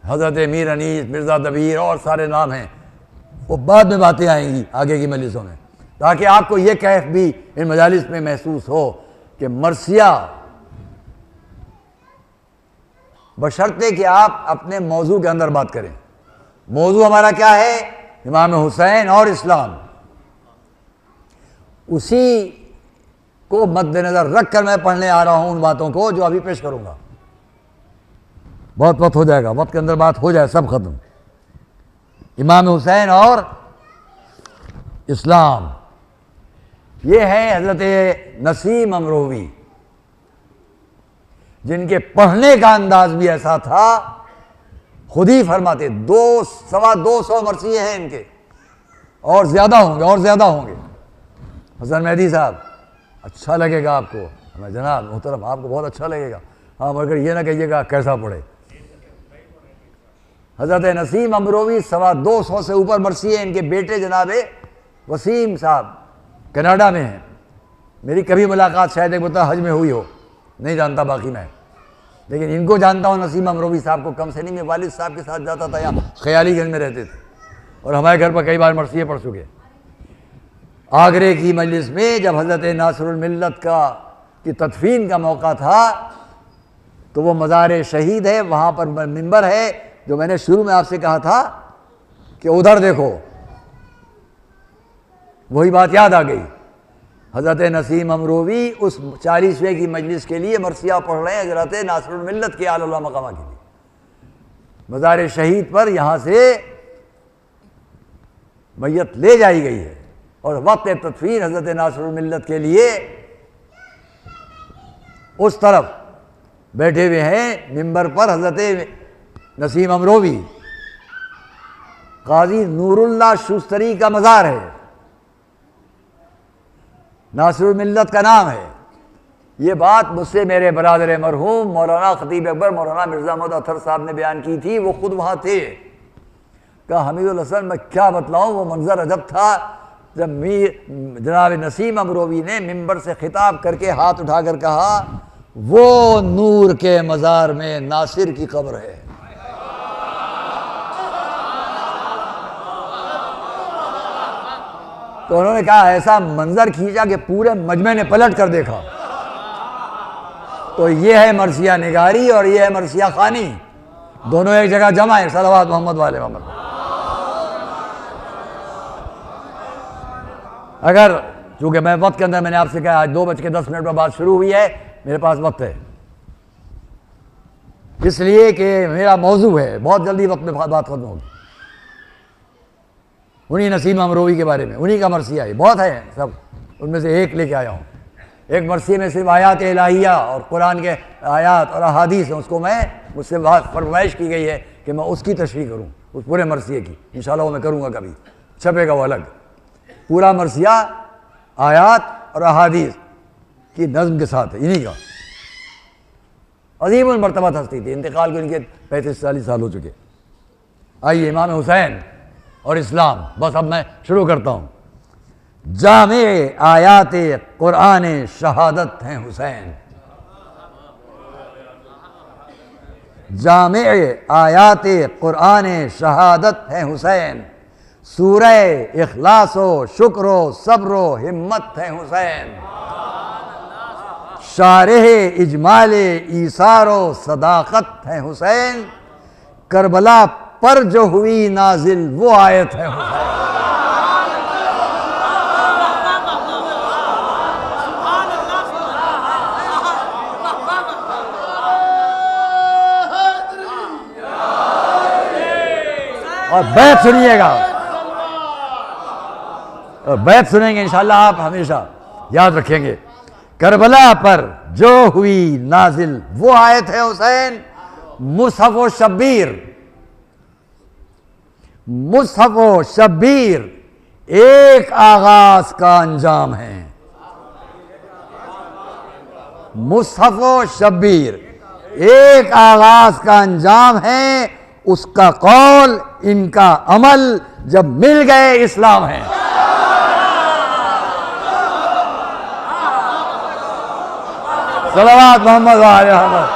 حضرت میر انیس، مرزا دبیر اور سارے نام ہیں، وہ بعد میں باتیں آئیں گی آگے کی مجلسوں میں، تاکہ آپ کو یہ کیف بھی ان مجالس میں محسوس ہو کہ مرثیہ بشرطے کہ آپ اپنے موضوع کے اندر بات کریں. موضوع ہمارا کیا ہے؟ امام حسین اور اسلام. اسی کو مد نظر رکھ کر میں پڑھنے آ رہا ہوں ان باتوں کو جو ابھی پیش کروں گا. بہت وقت ہو جائے گا، وقت کے اندر بات ہو جائے سب ختم. امام حسین اور اسلام، یہ ہے حضرت نسیم امروی، جن کے پڑھنے کا انداز بھی ایسا تھا، خود ہی فرماتے 200 مرثیے ہیں ان کے، اور زیادہ ہوں گے اور زیادہ ہوں گے. حسن مہدی صاحب، اچھا لگے گا آپ کو. میں جناب محترم، آپ کو بہت اچھا لگے گا. ہاں، مگر یہ نہ کہیے گا کیسا پڑھے. حضرت نسیم امروی 250 سے اوپر مرثیے. ان کے بیٹے جناب وسیم صاحب کینیڈا میں ہیں، میری کبھی ملاقات شاید ایک مرتبہ حج میں ہوئی ہو، نہیں جانتا باقی میں، لیکن ان کو جانتا ہوں، نسیم امروی صاحب کو کم سے نہیں، میں والد صاحب کے ساتھ جاتا تھا، یہاں خیالی گنج میں رہتے تھے اور ہمارے گھر پر کئی بار مرثیے پڑھ چکے۔ آگرے کی مجلس میں جب حضرت ناصر الملت کی تدفین کا موقع تھا تو وہ مزار شہید ہے، وہاں پر منبر ہے جو میں نے شروع میں آپ سے کہا تھا کہ ادھر دیکھو، وہی بات یاد آ گئی۔ حضرت نسیم امروی اس 40ویں کی مجلس کے لیے مرثیہ پڑھ رہے ہیں حضرت ناصر الملت کے اعلیٰ مقامہ کے لیے، مزار شہید پر یہاں سے میت لے جائی گئی ہے اور وقت تدفین حضرت ناصر الملت کے لیے اس طرف بیٹھے ہوئے ہیں ممبر پر حضرت نسیم امروی۔ قاضی نور اللہ شوستری کا مزار ہے، ناصر الملت کا نام ہے۔ یہ بات مجھ سے میرے برادر مرحوم مولانا خطیب اکبر مولانا مرزا محمد اطہر صاحب نے بیان کی تھی، وہ خود وہاں تھے۔ کہا حمید الحسن میں کیا بتلاؤں، وہ منظر عجب تھا جب جناب نسیم امروی نے ممبر سے خطاب کر کے ہاتھ اٹھا کر کہا وہ نور کے مزار میں ناصر کی قبر ہے۔ تو انہوں نے کہا ایسا منظر کھینچا کہ پورے مجمع نے پلٹ کر دیکھا۔ تو یہ ہے مرثیہ نگاری اور یہ ہے مرثیہ خوانی، دونوں ایک جگہ جمع ہے۔ صلوات محمد والے محمد۔ اگر چونکہ میں وقت کے اندر میں نے آپ سے کہا آج 2:10 پر بات شروع ہوئی ہے، میرے پاس وقت ہے، اس لیے کہ میرا موضوع ہے، بہت جلدی وقت میں بات ختم ہوگی۔ انہی نسیم امروی کے بارے میں، انہی کا مرثیہ ہے، بہت ہے سب، ان میں سے ایک لے کے آیا ہوں۔ ایک مرثیے میں صرف آیات الہیہ اور قرآن کے آیات اور احادیث ہیں، اس کو مجھ سے فرمائش کی گئی ہے کہ میں اس کی تشریح کروں، اس پورے مرثیے کی، انشاءاللہ وہ میں کروں گا، کبھی چھپے گا وہ الگ۔ پورا مرثیہ آیات اور احادیث کی نظم کے ساتھ ہے، انہی کا۔ عظیم المرتبہ ہستی تھی، انتقال کو ان کے 35-40 سال ہو چکے۔ آئیے امام حسین اور اسلام، بس اب میں شروع کرتا ہوں۔ جامع آیات قرآن شہادت ہیں حسین، جامع آیات قرآن شہادت ہیں حسین، سورہ اخلاص و شکر و صبر و ہمت ہیں حسین، شارح اجمال ایثار و صداقت ہیں حسین، کربلا پر جو ہوئی نازل وہ آیت ہے حسین۔ اور بیت سنیے گا، اور بیت سنیں گے انشاءاللہ، آپ ہمیشہ یاد رکھیں گے۔ کربلا پر جو ہوئی نازل وہ آیت ہے حسین، مصحف و شبیر، مصحف و شبیر ایک آغاز کا انجام ہے، مصحف و شبیر ایک آغاز کا انجام ہے، اس کا قول ان کا عمل جب مل گئے اسلام ہے۔ صلوات محمد علیہ محمد۔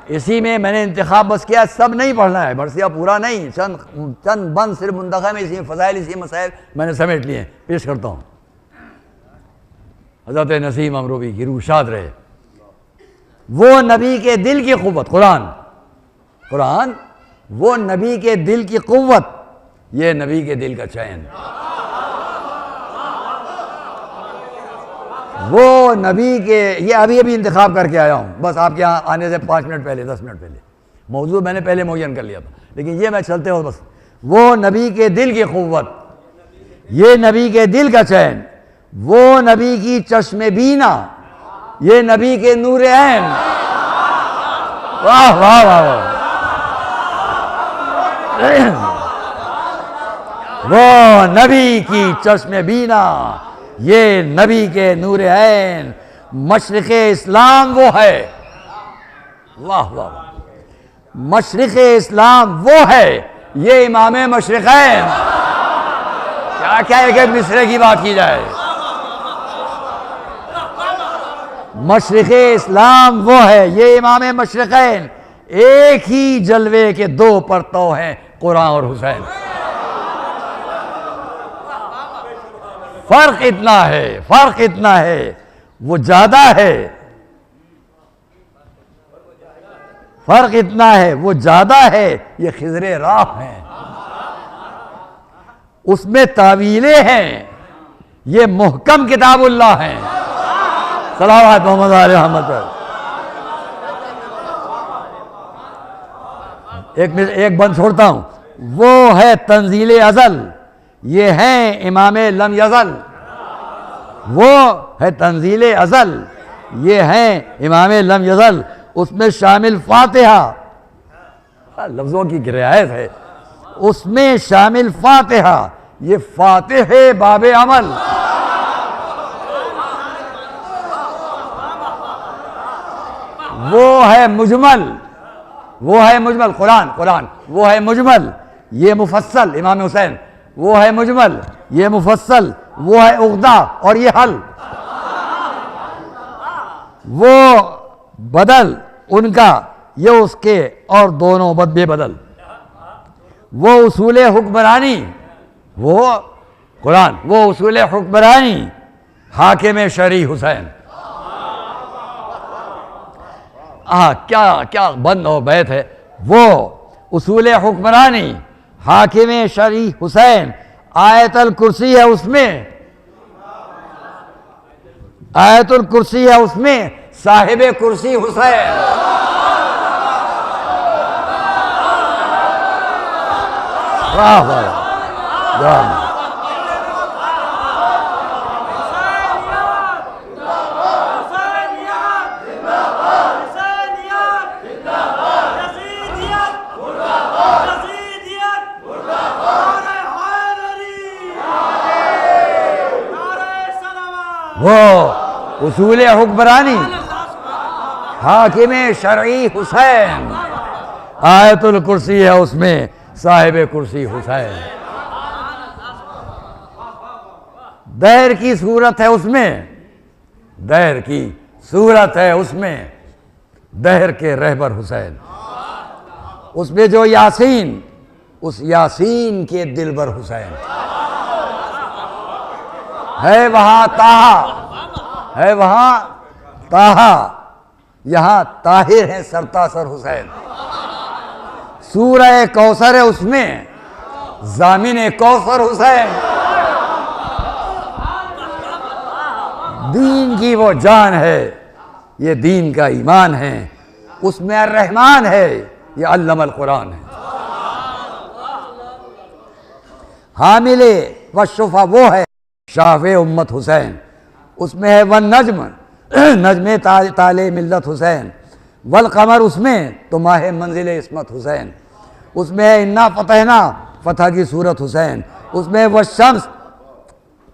اسی میں نے انتخاب بس کیا، سب نہیں پڑھنا ہے، مرثیہ پورا نہیں، چند بند صرف منتخب میں، اسی فضائل اسی مسائل میں نے سمیٹ لیے ہیں، پیش کرتا ہوں۔ حضرت نسیم امروی کی روح شاد رہے۔ وہ نبی کے دل کی قوت، قرآن وہ نبی کے دل کی قوت، یہ نبی کے دل کا چین، وہ نبی کے، یہ ابھی انتخاب کر کے آیا ہوں، بس آپ کے یہاں آنے سے 5 منٹ پہلے 10 منٹ پہلے، موضوع میں نے پہلے معین کر لیا تھا، لیکن یہ میں چلتے ہوں بس۔ وہ نبی کے دل کی قوت، یہ نبی کے دل کا چین، وہ نبی کی چشم بینا، یہ نبی کے نور عین، واہ واہ واہ، وہ نبی کی چشم بینا، یہ نبی کے نور عین، مشرق اسلام وہ ہے، واہ واہ، مشرق اسلام وہ ہے، یہ امام مشرقین. کیا ایک ایک مصرے کی بات کی جائے. مشرق اسلام وہ ہے، یہ امام مشرقین، ایک ہی جلوے کے دو پرتو ہیں، قرآن اور حسین. فرق اتنا ہے، وہ زیادہ ہے، فرق اتنا ہے، وہ زیادہ ہے. یہ خضر راہ ہیں، اس میں تعویلیں ہیں، یہ محکم کتاب اللہ ہیں. صلوات محمد علیہ محمد. ایک بند چھوڑتا ہوں، وہ ہے تنزیل ازل، یہ ہیں امام لم یزل. وہ ہے تنزیل ازل، یہ ہیں امام لم یزل. اس میں شامل فاتحہ، لفظوں کی رعایت ہے، اس میں شامل فاتحہ، یہ فاتح باب عمل. وہ ہے مجمل قرآن، وہ ہے مجمل، یہ مفصل امام حسین. وہ ہے مجمل، یہ مفصل، وہ ہے عقدہ اور یہ حل. وہ بدل ان کا، یہ اس کے، اور دونوں بے بدل. وہ اصول حکمرانی، وہ قرآن، وہ اصول حکمرانی، حاکم شرعی حسین. کیا بند و بیت ہے. وہ اصول حکمرانی، حاکم شرعی حسین. آیت الکرسی ہے اس میں، آیت الکرسی ہے اس میں، صاحب کرسی حسین. واہ واہ. وہ اصول حکمرانی، حاکم شرعی حسین. آیت الکرسی ہے اس میں، صاحب کرسی حسین. دہر کی صورت ہے اس میں، دہر کی صورت ہے اس میں، دہر کے رہبر حسین. اس میں جو یاسین، اس یاسین کے دلبر حسین. ہے وہاں طٰہٰ، ہے وہاں طٰہٰ، یہاں طاہر ہے سرتاسر حسین. سورہ کوثر ہے اس میں، ضامن کوثر حسین. دین کی وہ جان ہے، یہ دین کا ایمان ہے. اس میں الرحمن ہے، یہ علم القرآن ہے. حامل و شفا وہ ہے، شاف امت حسین. اس میں ہے والنجم، نجم تالے ملت حسین. والقمر اس میں تو ماہ منزل عصمت حسین. اس میں ہے انا فتحنا، فتح کی صورت حسین. اس میں والشمس،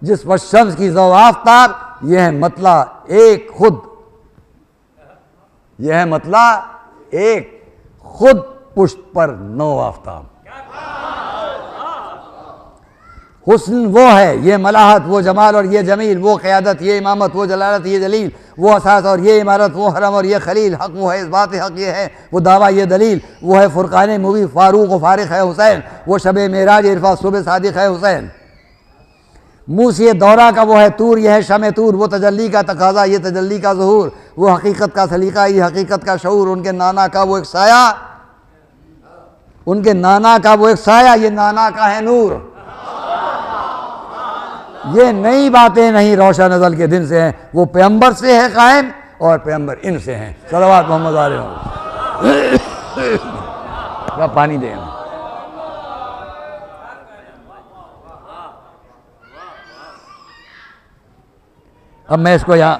جس والشمس کی ضوء آفتاب، یہ ہے مطلع ایک خود، یہ ہے مطلع ایک خود، پشت پر 9 آفتاب. حسن وہ ہے، یہ ملاحت، وہ جمال اور یہ جمیل، وہ قیادت، یہ امامت، وہ جلالت، یہ جلیل، وہ اساس اور یہ عمارت، وہ حرم اور یہ خلیل. حق وہ ہے، اس بات حق یہ ہے، وہ دعویٰ یہ دلیل. وہ ہے فرقان مبین، فاروق و فارق ہے حسین. وہ شب معراج عرفہ صبح صادق ہے حسین. موسی دورہ کا وہ ہے طور، یہ ہے شمع طور. وہ تجلی کا تقاضا، یہ تجلی کا ظہور. وہ حقیقت کا سلیقہ، یہ حقیقت کا شعور. ان کے نانا کا وہ ایک سایہ، ان کے نانا کا وہ ایک سایہ، یہ نانا کا ہے نور. یہ نئی باتیں نہیں، روشن ازل کے دن سے ہیں. وہ پیغمبر سے ہے قائم اور پیغمبر ان سے ہیں. صلوات محمد علیہ وسلم. پانی دیں. اب میں اس کو یہاں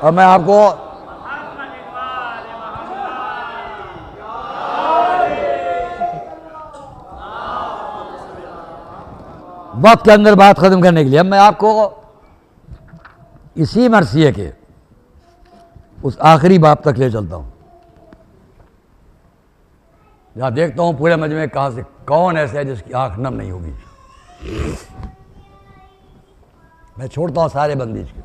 اب میں آپ کو وقت کے اندر بات ختم کرنے کے لیے اب میں آپ کو اسی مرثیے کے اس آخری باب تک لے چلتا ہوں جہاں دیکھتا ہوں پورے مجمع کہاں سے کون ایسا ہے جس کی آنکھ نم نہیں ہوگی. میں چھوڑتا ہوں سارے بندیج کے.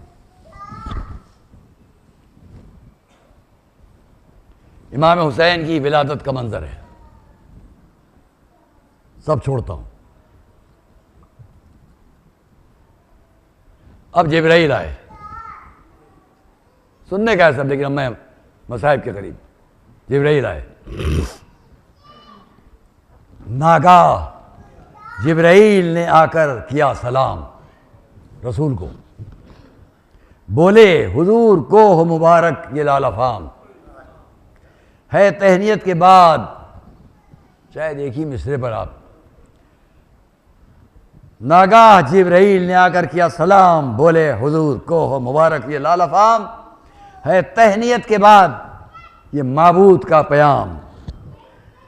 امام حسین کی ولادت کا منظر ہے, سب چھوڑتا ہوں. اب جبرائیل آئے, سننے کا ہے سب, لیکن اب میں مصائب کے قریب. جبرائیل آئے, ناگاہ جبرائیل نے آ کر کیا سلام رسول کو, بولے حضور کو ہو مبارک یہ لال افام. ہے تہنیت کے بعد, چاہے دیکھی مصرے پر آپ, ناگاہ جبرائیل نے آ کر کیا سلام, بولے حضور کو ہو مبارک یہ لال افام. ہے تہنیت کے بعد یہ معبود کا پیام,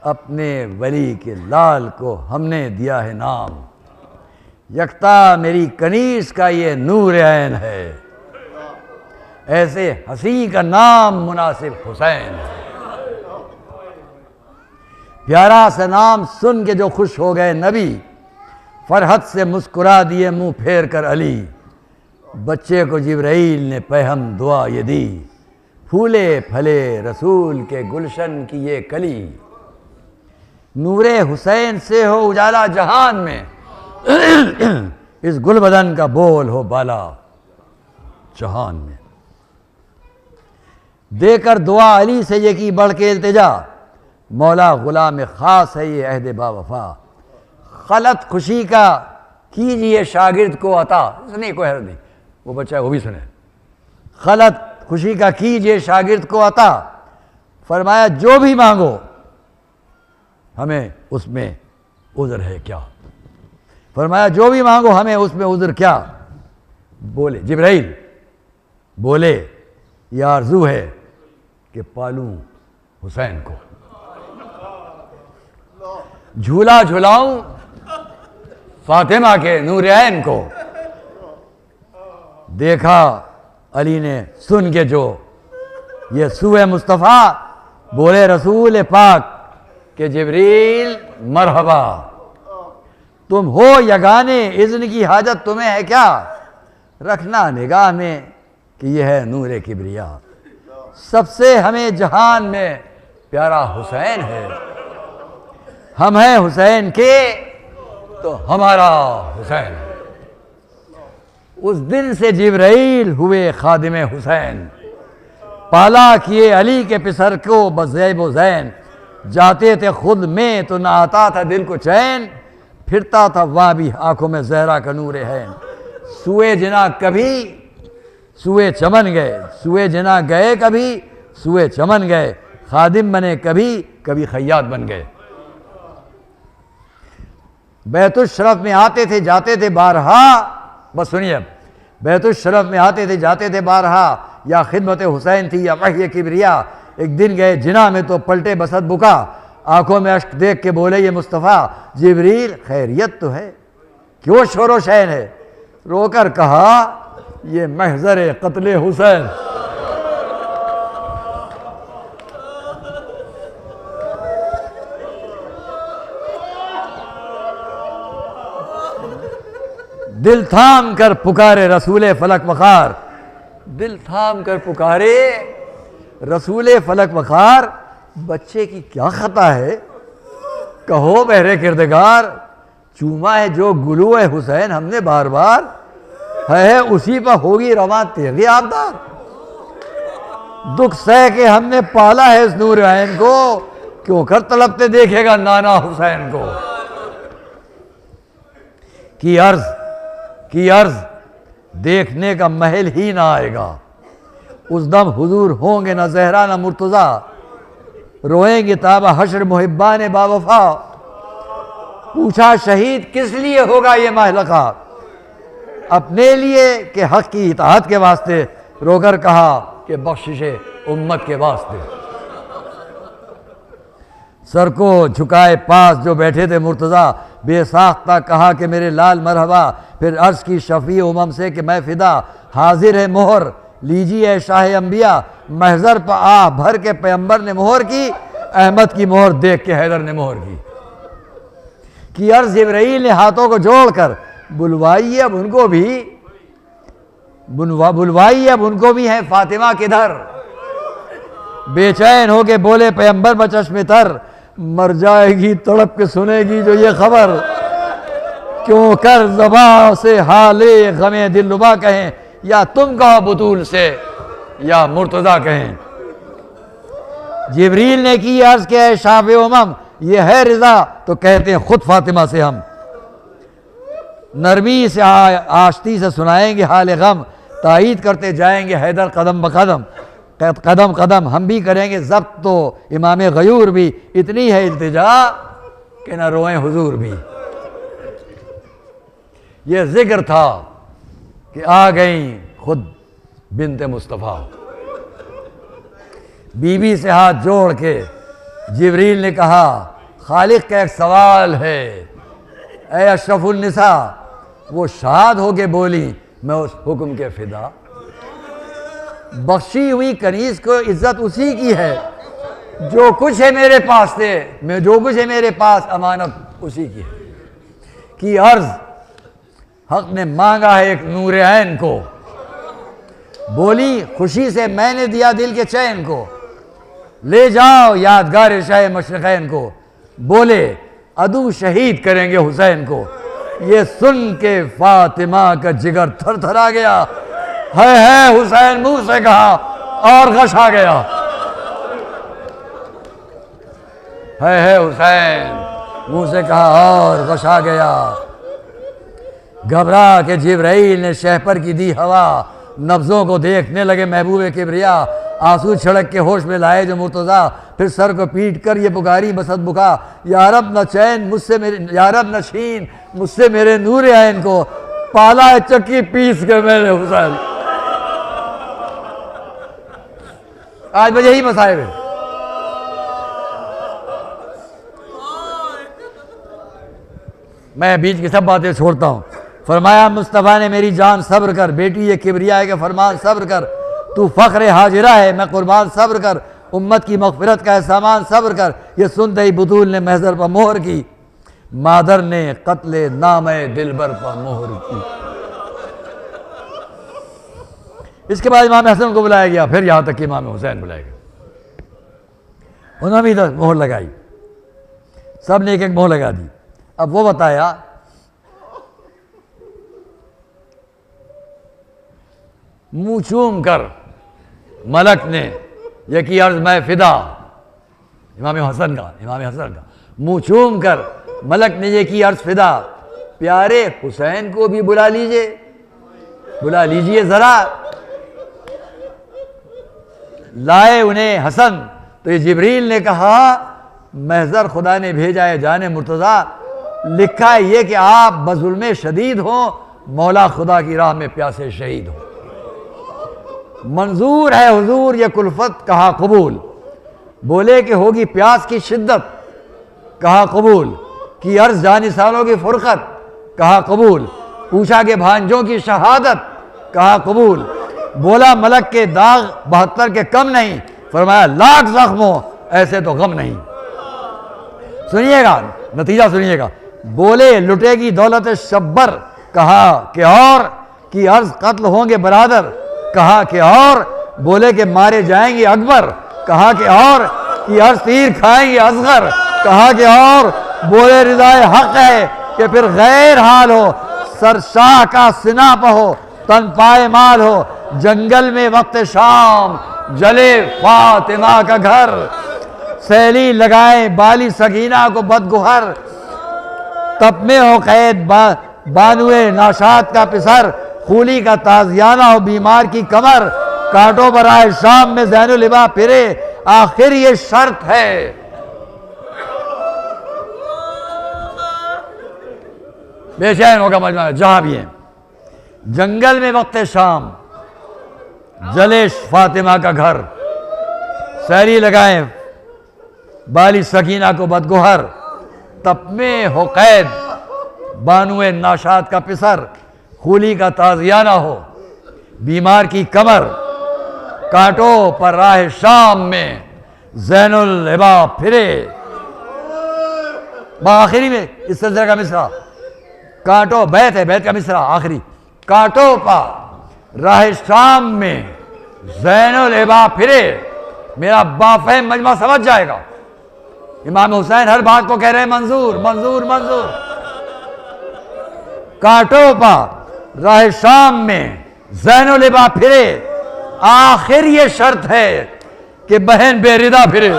اپنے ولی کے لال کو ہم نے دیا ہے نام. یکتا میری کنیز کا یہ نور عین ہے, ایسے ہنسی کا نام مناسب حسین ہے. پیارا سا نام سن کے جو خوش ہو گئے نبی, فرحت سے مسکرا دیے منہ پھیر کر علی. بچے کو جبرائیل نے پہم دعا یہ دی, پھولے پھلے رسول کے گلشن کی یہ کلی. نور حسین سے ہو اجالا جہان میں, اس گل بدن کا بول ہو بالا جہان میں. دے کر دعا علی سے یہ کی بڑھ کے التجا, مولا غلام خاص ہے یہ عہد با وفا. خلط خوشی کا کیجئے شاگرد کو عطا, اس نے کوئی حرج نہیں, وہ بچہ ہے وہ بھی سنے. خلط خوشی کا کیجئے شاگرد کو عطا, فرمایا جو بھی مانگو ہمیں اس میں عذر ہے کیا. فرمایا جو بھی مانگو ہمیں اس میں عذر کیا. بولے جبرائیل, بولے یہ آرزو ہے کہ پالوں حسین کو, جھولا جھلاؤں فاطمہ کے نور عین کو. دیکھا علی نے سن کے جو یہ سوئے مصطفیٰ, بولے رسول پاک کہ جبریل مرحبا. تم ہو یگانے اذن کی حاجت تمہیں ہے کیا, رکھنا نگاہ میں کہ یہ ہے نور کبریا. سب سے ہمیں جہان میں پیارا حسین ہے, ہم ہیں حسین کے تو ہمارا حسین. اس دن سے جبرائیل ہوئے خادم حسین, پالا کیے علی کے پسر کو بزیب و زین. جاتے تھے خود میں تو نہ آتا تھا دل کو چین, پھرتا تھا وہاں بھی آنکھوں میں زہرا کا نور ہے. سوئے جنا کبھی سوئے چمن گئے, سوئے جنا گئے کبھی سوئے چمن گئے. خادم بنے کبھی کبھی خیاط بن گئے. بیت الشرف میں آتے تھے جاتے تھے بارہا, بس سنیے اب, بیت الشرف میں آتے تھے جاتے تھے بارہا, یا خدمت حسین تھی یا وحی کبریا. ایک دن گئے جنا میں تو پلٹے بسط بکا, آنکھوں میں اشک دیکھ کے بولے یہ مصطفیٰ جبریل خیریت تو ہے, کیوں شور و شین ہے. رو کر کہا یہ محضر قتل حسین. دل تھام کر پکارے رسول فلک وقار, دل تھام کر پکارے رسول فلک وقار. بچے کی کیا خطا ہے کہو بہرے کردگار, چوما ہے جو گلو حسین ہم نے بار بار, ہے اسی پر ہوگی رواں تیغی آبدار. دکھ سہ کے ہم نے پالا ہے اس نور عین کو, کیوں کر طلبتے دیکھے گا نانا حسین کو. کی عرض دیکھنے کا محل ہی نہ آئے گا, اس دم حضور ہوں گے نہ زہرا نہ مرتضیٰ. روئیں گے تابہ حشر محبان با وفا. پوچھا شہید کس لیے ہوگا یہ مہلکہ, اپنے لیے کہ حق کی اطاعت کے واسطے. رو کر کہا کہ بخشش امت کے واسطے. سر کو جھکائے پاس جو بیٹھے تھے مرتضیٰ, بے ساختہ کہا کہ میرے لال مرحبا، پھر عرض کی شفیع امم سے کہ میں فدا، حاضر ہے مہر لیجیے شاہ انبیاء، محضر پہ آہ بھر کے پیغمبر نے مہر کی، احمد کی مہر دیکھ کے حیدر نے مہر کی عرض جبرائیل نے ہاتھوں کو جوڑ کر بلوائیے اب ان کو بھی ہے فاطمہ کدھر؟ بے چین ہو کے بولے پیغمبر بچشم تر، مر جائے گی تڑپ کے سنے گی جو یہ خبر، کیوں کر زباں سے حال غم دلربا کہیں، یا تم کہو بطول سے یا مرتضیٰ کہیں۔ جبریل نے کی عرض کہ اے شافع امم یہ ہے رضا، تو کہتے ہیں خود فاطمہ سے ہم نرمی سے آشتی سے سنائیں گے حال غم، تائید کرتے جائیں گے حیدر قدم بقدم، قدم قدم ہم بھی کریں گے ضبط، تو امام غیور بھی اتنی ہے التجا کہ نہ روئیں حضور بھی۔ یہ ذکر تھا کہ آ گئیں خود بنت مصطفیٰ، بی بی سے ہاتھ جوڑ کے جبریل نے کہا خالق کا ایک سوال ہے، اے اشرف النساء، وہ شاد ہو کے بولی میں اس حکم کے فدا، بخشی ہوئی کنیز کو عزت اسی کی ہے، جو کچھ ہے میرے پاس سے جو کچھ ہے میرے پاس امانت اسی کی ہے۔ کی عرض حق نے مانگا ہے ایک نور عین کو، بولی خوشی سے میں نے دیا دل کے چین کو، لے جاؤ یادگار شاہ مشرقین کو، بولے عدو شہید کریں گے حسین کو۔ یہ سن کے فاطمہ کا جگر تھر تھر آ گیا، ہے حسین منہ سے کہا اور غش آ گیا، ہے حسین منہ سے کہا اور غش آ گیا۔ گھبرا کے جبرائیل نے شہپر کی دی ہوا، نبضوں کو دیکھنے لگے محبوب کبریا، آنسو چھڑک کے ہوش میں لائے جو مرتضیٰ، پھر سر کو پیٹ کر یہ پکاری بسط بکا، یا رب نہ چین مجھ سے یا رب نہ چھین مجھ سے میرے نور عین کو، پالا ہے چکی پیس کے میں نے حسین۔ آج بجے ہی مصائب ہے۔ میں بیچ کی سب باتیں چھوڑتا ہوں۔ فرمایا مصطفیٰ نے میری جان صبر کر، بیٹی یہ کبریا ہے کہ فرمان صبر کر، تو فخر حاجرہ ہے میں قربان صبر کر، امت کی مغفرت کا ہے سامان صبر کر۔ یہ سنتے ہی بطول نے محضر پر مہر کی، مادر نے قتل نام دلبر پر مہر کی۔ اس کے بعد امام حسن کو بلایا گیا، پھر یہاں تک کہ امام حسین بلائے گئے، انہوں نے بھی مہر لگائی، سب نے ایک ایک مہر لگا دی۔ اب وہ بتایا منہ چوم کر ملک نے یہ کی عرض میں فدا، امام حسن کا منہ چوم کر ملک نے یہ کی عرض فدا، پیارے حسین کو بھی بلا لیجئے ذرا۔ لائے انہیں حسن تو یہ جبریل نے کہا محضر خدا نے بھیجا ہے جان مرتضیٰ، لکھا ہے یہ کہ آپ بظلم شدید ہوں، مولا خدا کی راہ میں پیاسے شہید ہوں۔ منظور ہے حضور یہ کلفت، کہا قبول، بولے کہ ہوگی پیاس کی شدت، کہا قبول، کی عرض جانثالوں کی فرقت، کہا قبول، پوچھا کہ بھانجوں کی شہادت، کہا قبول، بولا ملک کے داغ 72 کے کم نہیں، فرمایا لاکھ زخموں ایسے تو غم نہیں۔ سنیے گا نتیجہ سنیے گا، بولے لٹے گی دولت شبر، کہا کہ اور، کی عرض قتل ہوں گے برادر، کہا کہ اور، بولے کہ مارے جائیں گے اکبر، کہا کہ اور، کی عرض تیر کھائیں گے اصغر، کہا کہ اور، بولے رضائے حق ہے کہ پھر غیر حال ہو، سر شاہ کا سنا پہ ہو، تن پائے مال ہو، جنگل میں وقت شام جلے فاطمہ کا گھر، سیلی لگائے بالی سکینہ کو بدگہر، تب میں ہو قید بانوے ناشاد کا پسر، خولی کا تازیانہ ہو بیمار کی کمر، کانٹوں پر آئے شام میں زین العبا پھرے، آخر یہ شرط ہے۔ بے چین ہوگا مجمع جہاں بھی ہیں، جنگل میں وقت شام جلے فاطمہ کا گھر، سیری لگائیں بالی سکینہ کو بدگہر، تب میں ہو قید بانوئے ناشاد کا پسر خولی کا تازیانہ ہو، بیمار کی کمر کانٹوں پر راہ شام میں زین العبا پھرے۔ آخری میں اس سلسلے کا مصرع کانٹوں، بیت ہے، بیت کا مصرع آخری، کانٹوں پر راہ شام میں زین العبا پھرے۔ میرا بافہم مجمع سمجھ جائے گا، امام حسین ہر بات کو کہہ رہے ہیں منظور منظور منظور۔ کانٹوں پر راہ شام میں زین العبا پھرے، آخر یہ شرط ہے کہ بہن بے ردا پھرے۔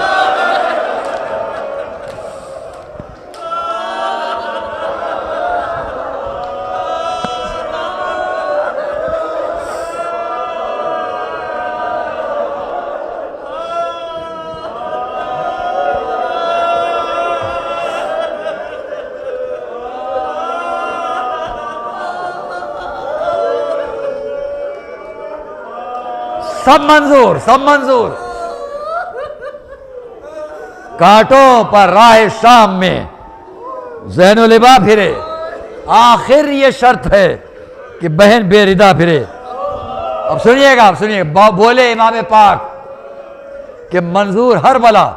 سب منظور، سب منظور۔ کانٹوں پر راہ شام میں زین العبا پھرے، آخر یہ شرط ہے کہ بہن بے ردا پھرے۔ اب سنیے گا، اب سنیے گا، بولے امام پاک کہ منظور ہر بلا،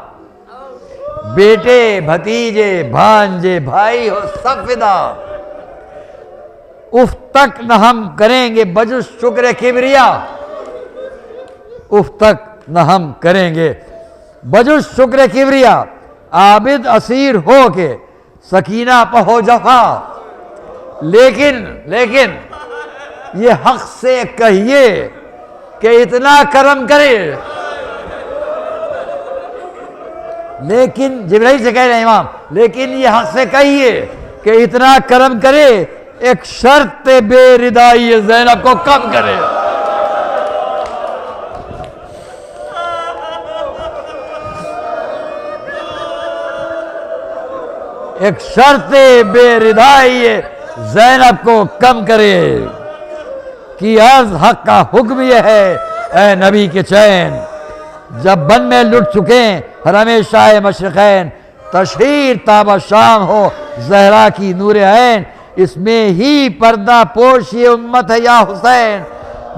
بیٹے بھتیجے بھانجے بھائی ہو سب فدا، اف تک نہ ہم کریں گے بجز شکر کبریا، اف تک نہ ہم کریں گے بجز شکر کبریا، عابد اسیر ہو کے سکینہ پہ ہو جفا، لیکن یہ حق سے کہیے کہ اتنا کرم کرے۔ لیکن جبرائیل سے کہہ رہے ہیں امام، لیکن یہ حق سے کہیے کہ اتنا کرم کرے، ایک شرط بے ردائی زینب کو کم کرے۔ ایک شرط بے ردائی زینب کو کم کرے، کہ عرض حق کا حکم یہ ہے اے نبی کے چین، جب بن میں لٹ چکیں حرم شاہ مشرقین، تشہیر تاب شام ہو زہرا کی نور عین، اس میں ہی پردہ پوش یہ امت ہے یا حسین،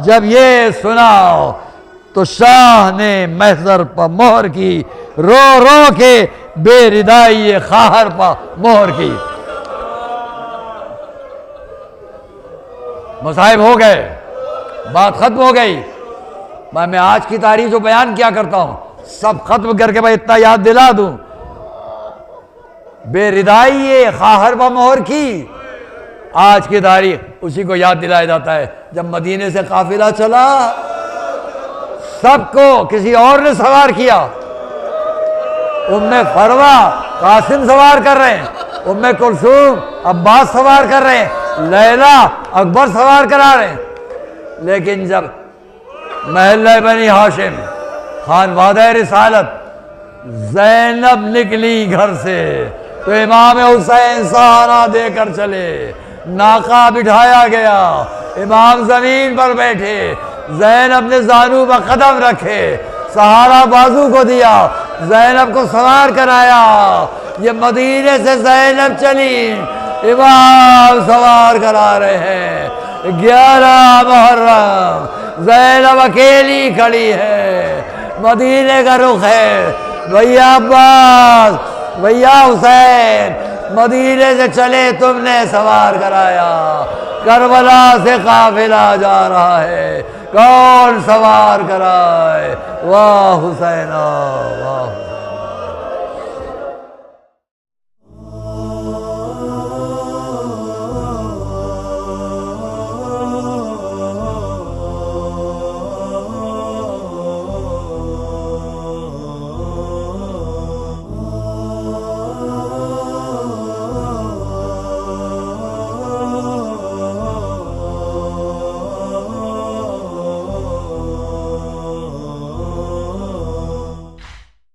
جب یہ سناؤ تو شاہ نے محضر پر مہر کی، رو رو کے بے ردائی خواہر پر مہر کی۔ مصائب ہو گئے، بات ختم ہو گئی۔ میں آج کی تاریخ جو بیان کیا کرتا ہوں سب ختم کر کے میں اتنا یاد دلا دوں، بے ردائی خواہر پر مہر کی، آج کی تاریخ اسی کو یاد دلایا جاتا ہے جب مدینے سے قافلہ چلا، سب کو کسی اور نے سوار کیا، ام فروہ قاسم سوار کر رہے ہیں، ام کلثوم عباس سوار کر رہے ہیں، لیلا اکبر سوار کرا رہے ہیں، لیکن جب محلہ بنی ہاشم خانوادہ رسالت زینب نکلی گھر سے تو امام حسین سہارا دے کر چلے، ناقہ بٹھایا گیا، امام زمین پر بیٹھے، زینب نے زانو پر قدم رکھے، سہارا بازو کو دیا، زینب کو سوار کرایا، یہ مدینے سے زینب چلی، امام سوار کرا رہے ہیں، 11 محرم زینب اکیلی کھڑی ہے، مدینے کا رخ ہے، بھیا عباس بھیا حسین مدینے سے چلے، تم نے سوار کرایا، کربلا سے قافلہ جا رہا ہے، کون سوار کرائے؟ واہ حسینہ واہ۔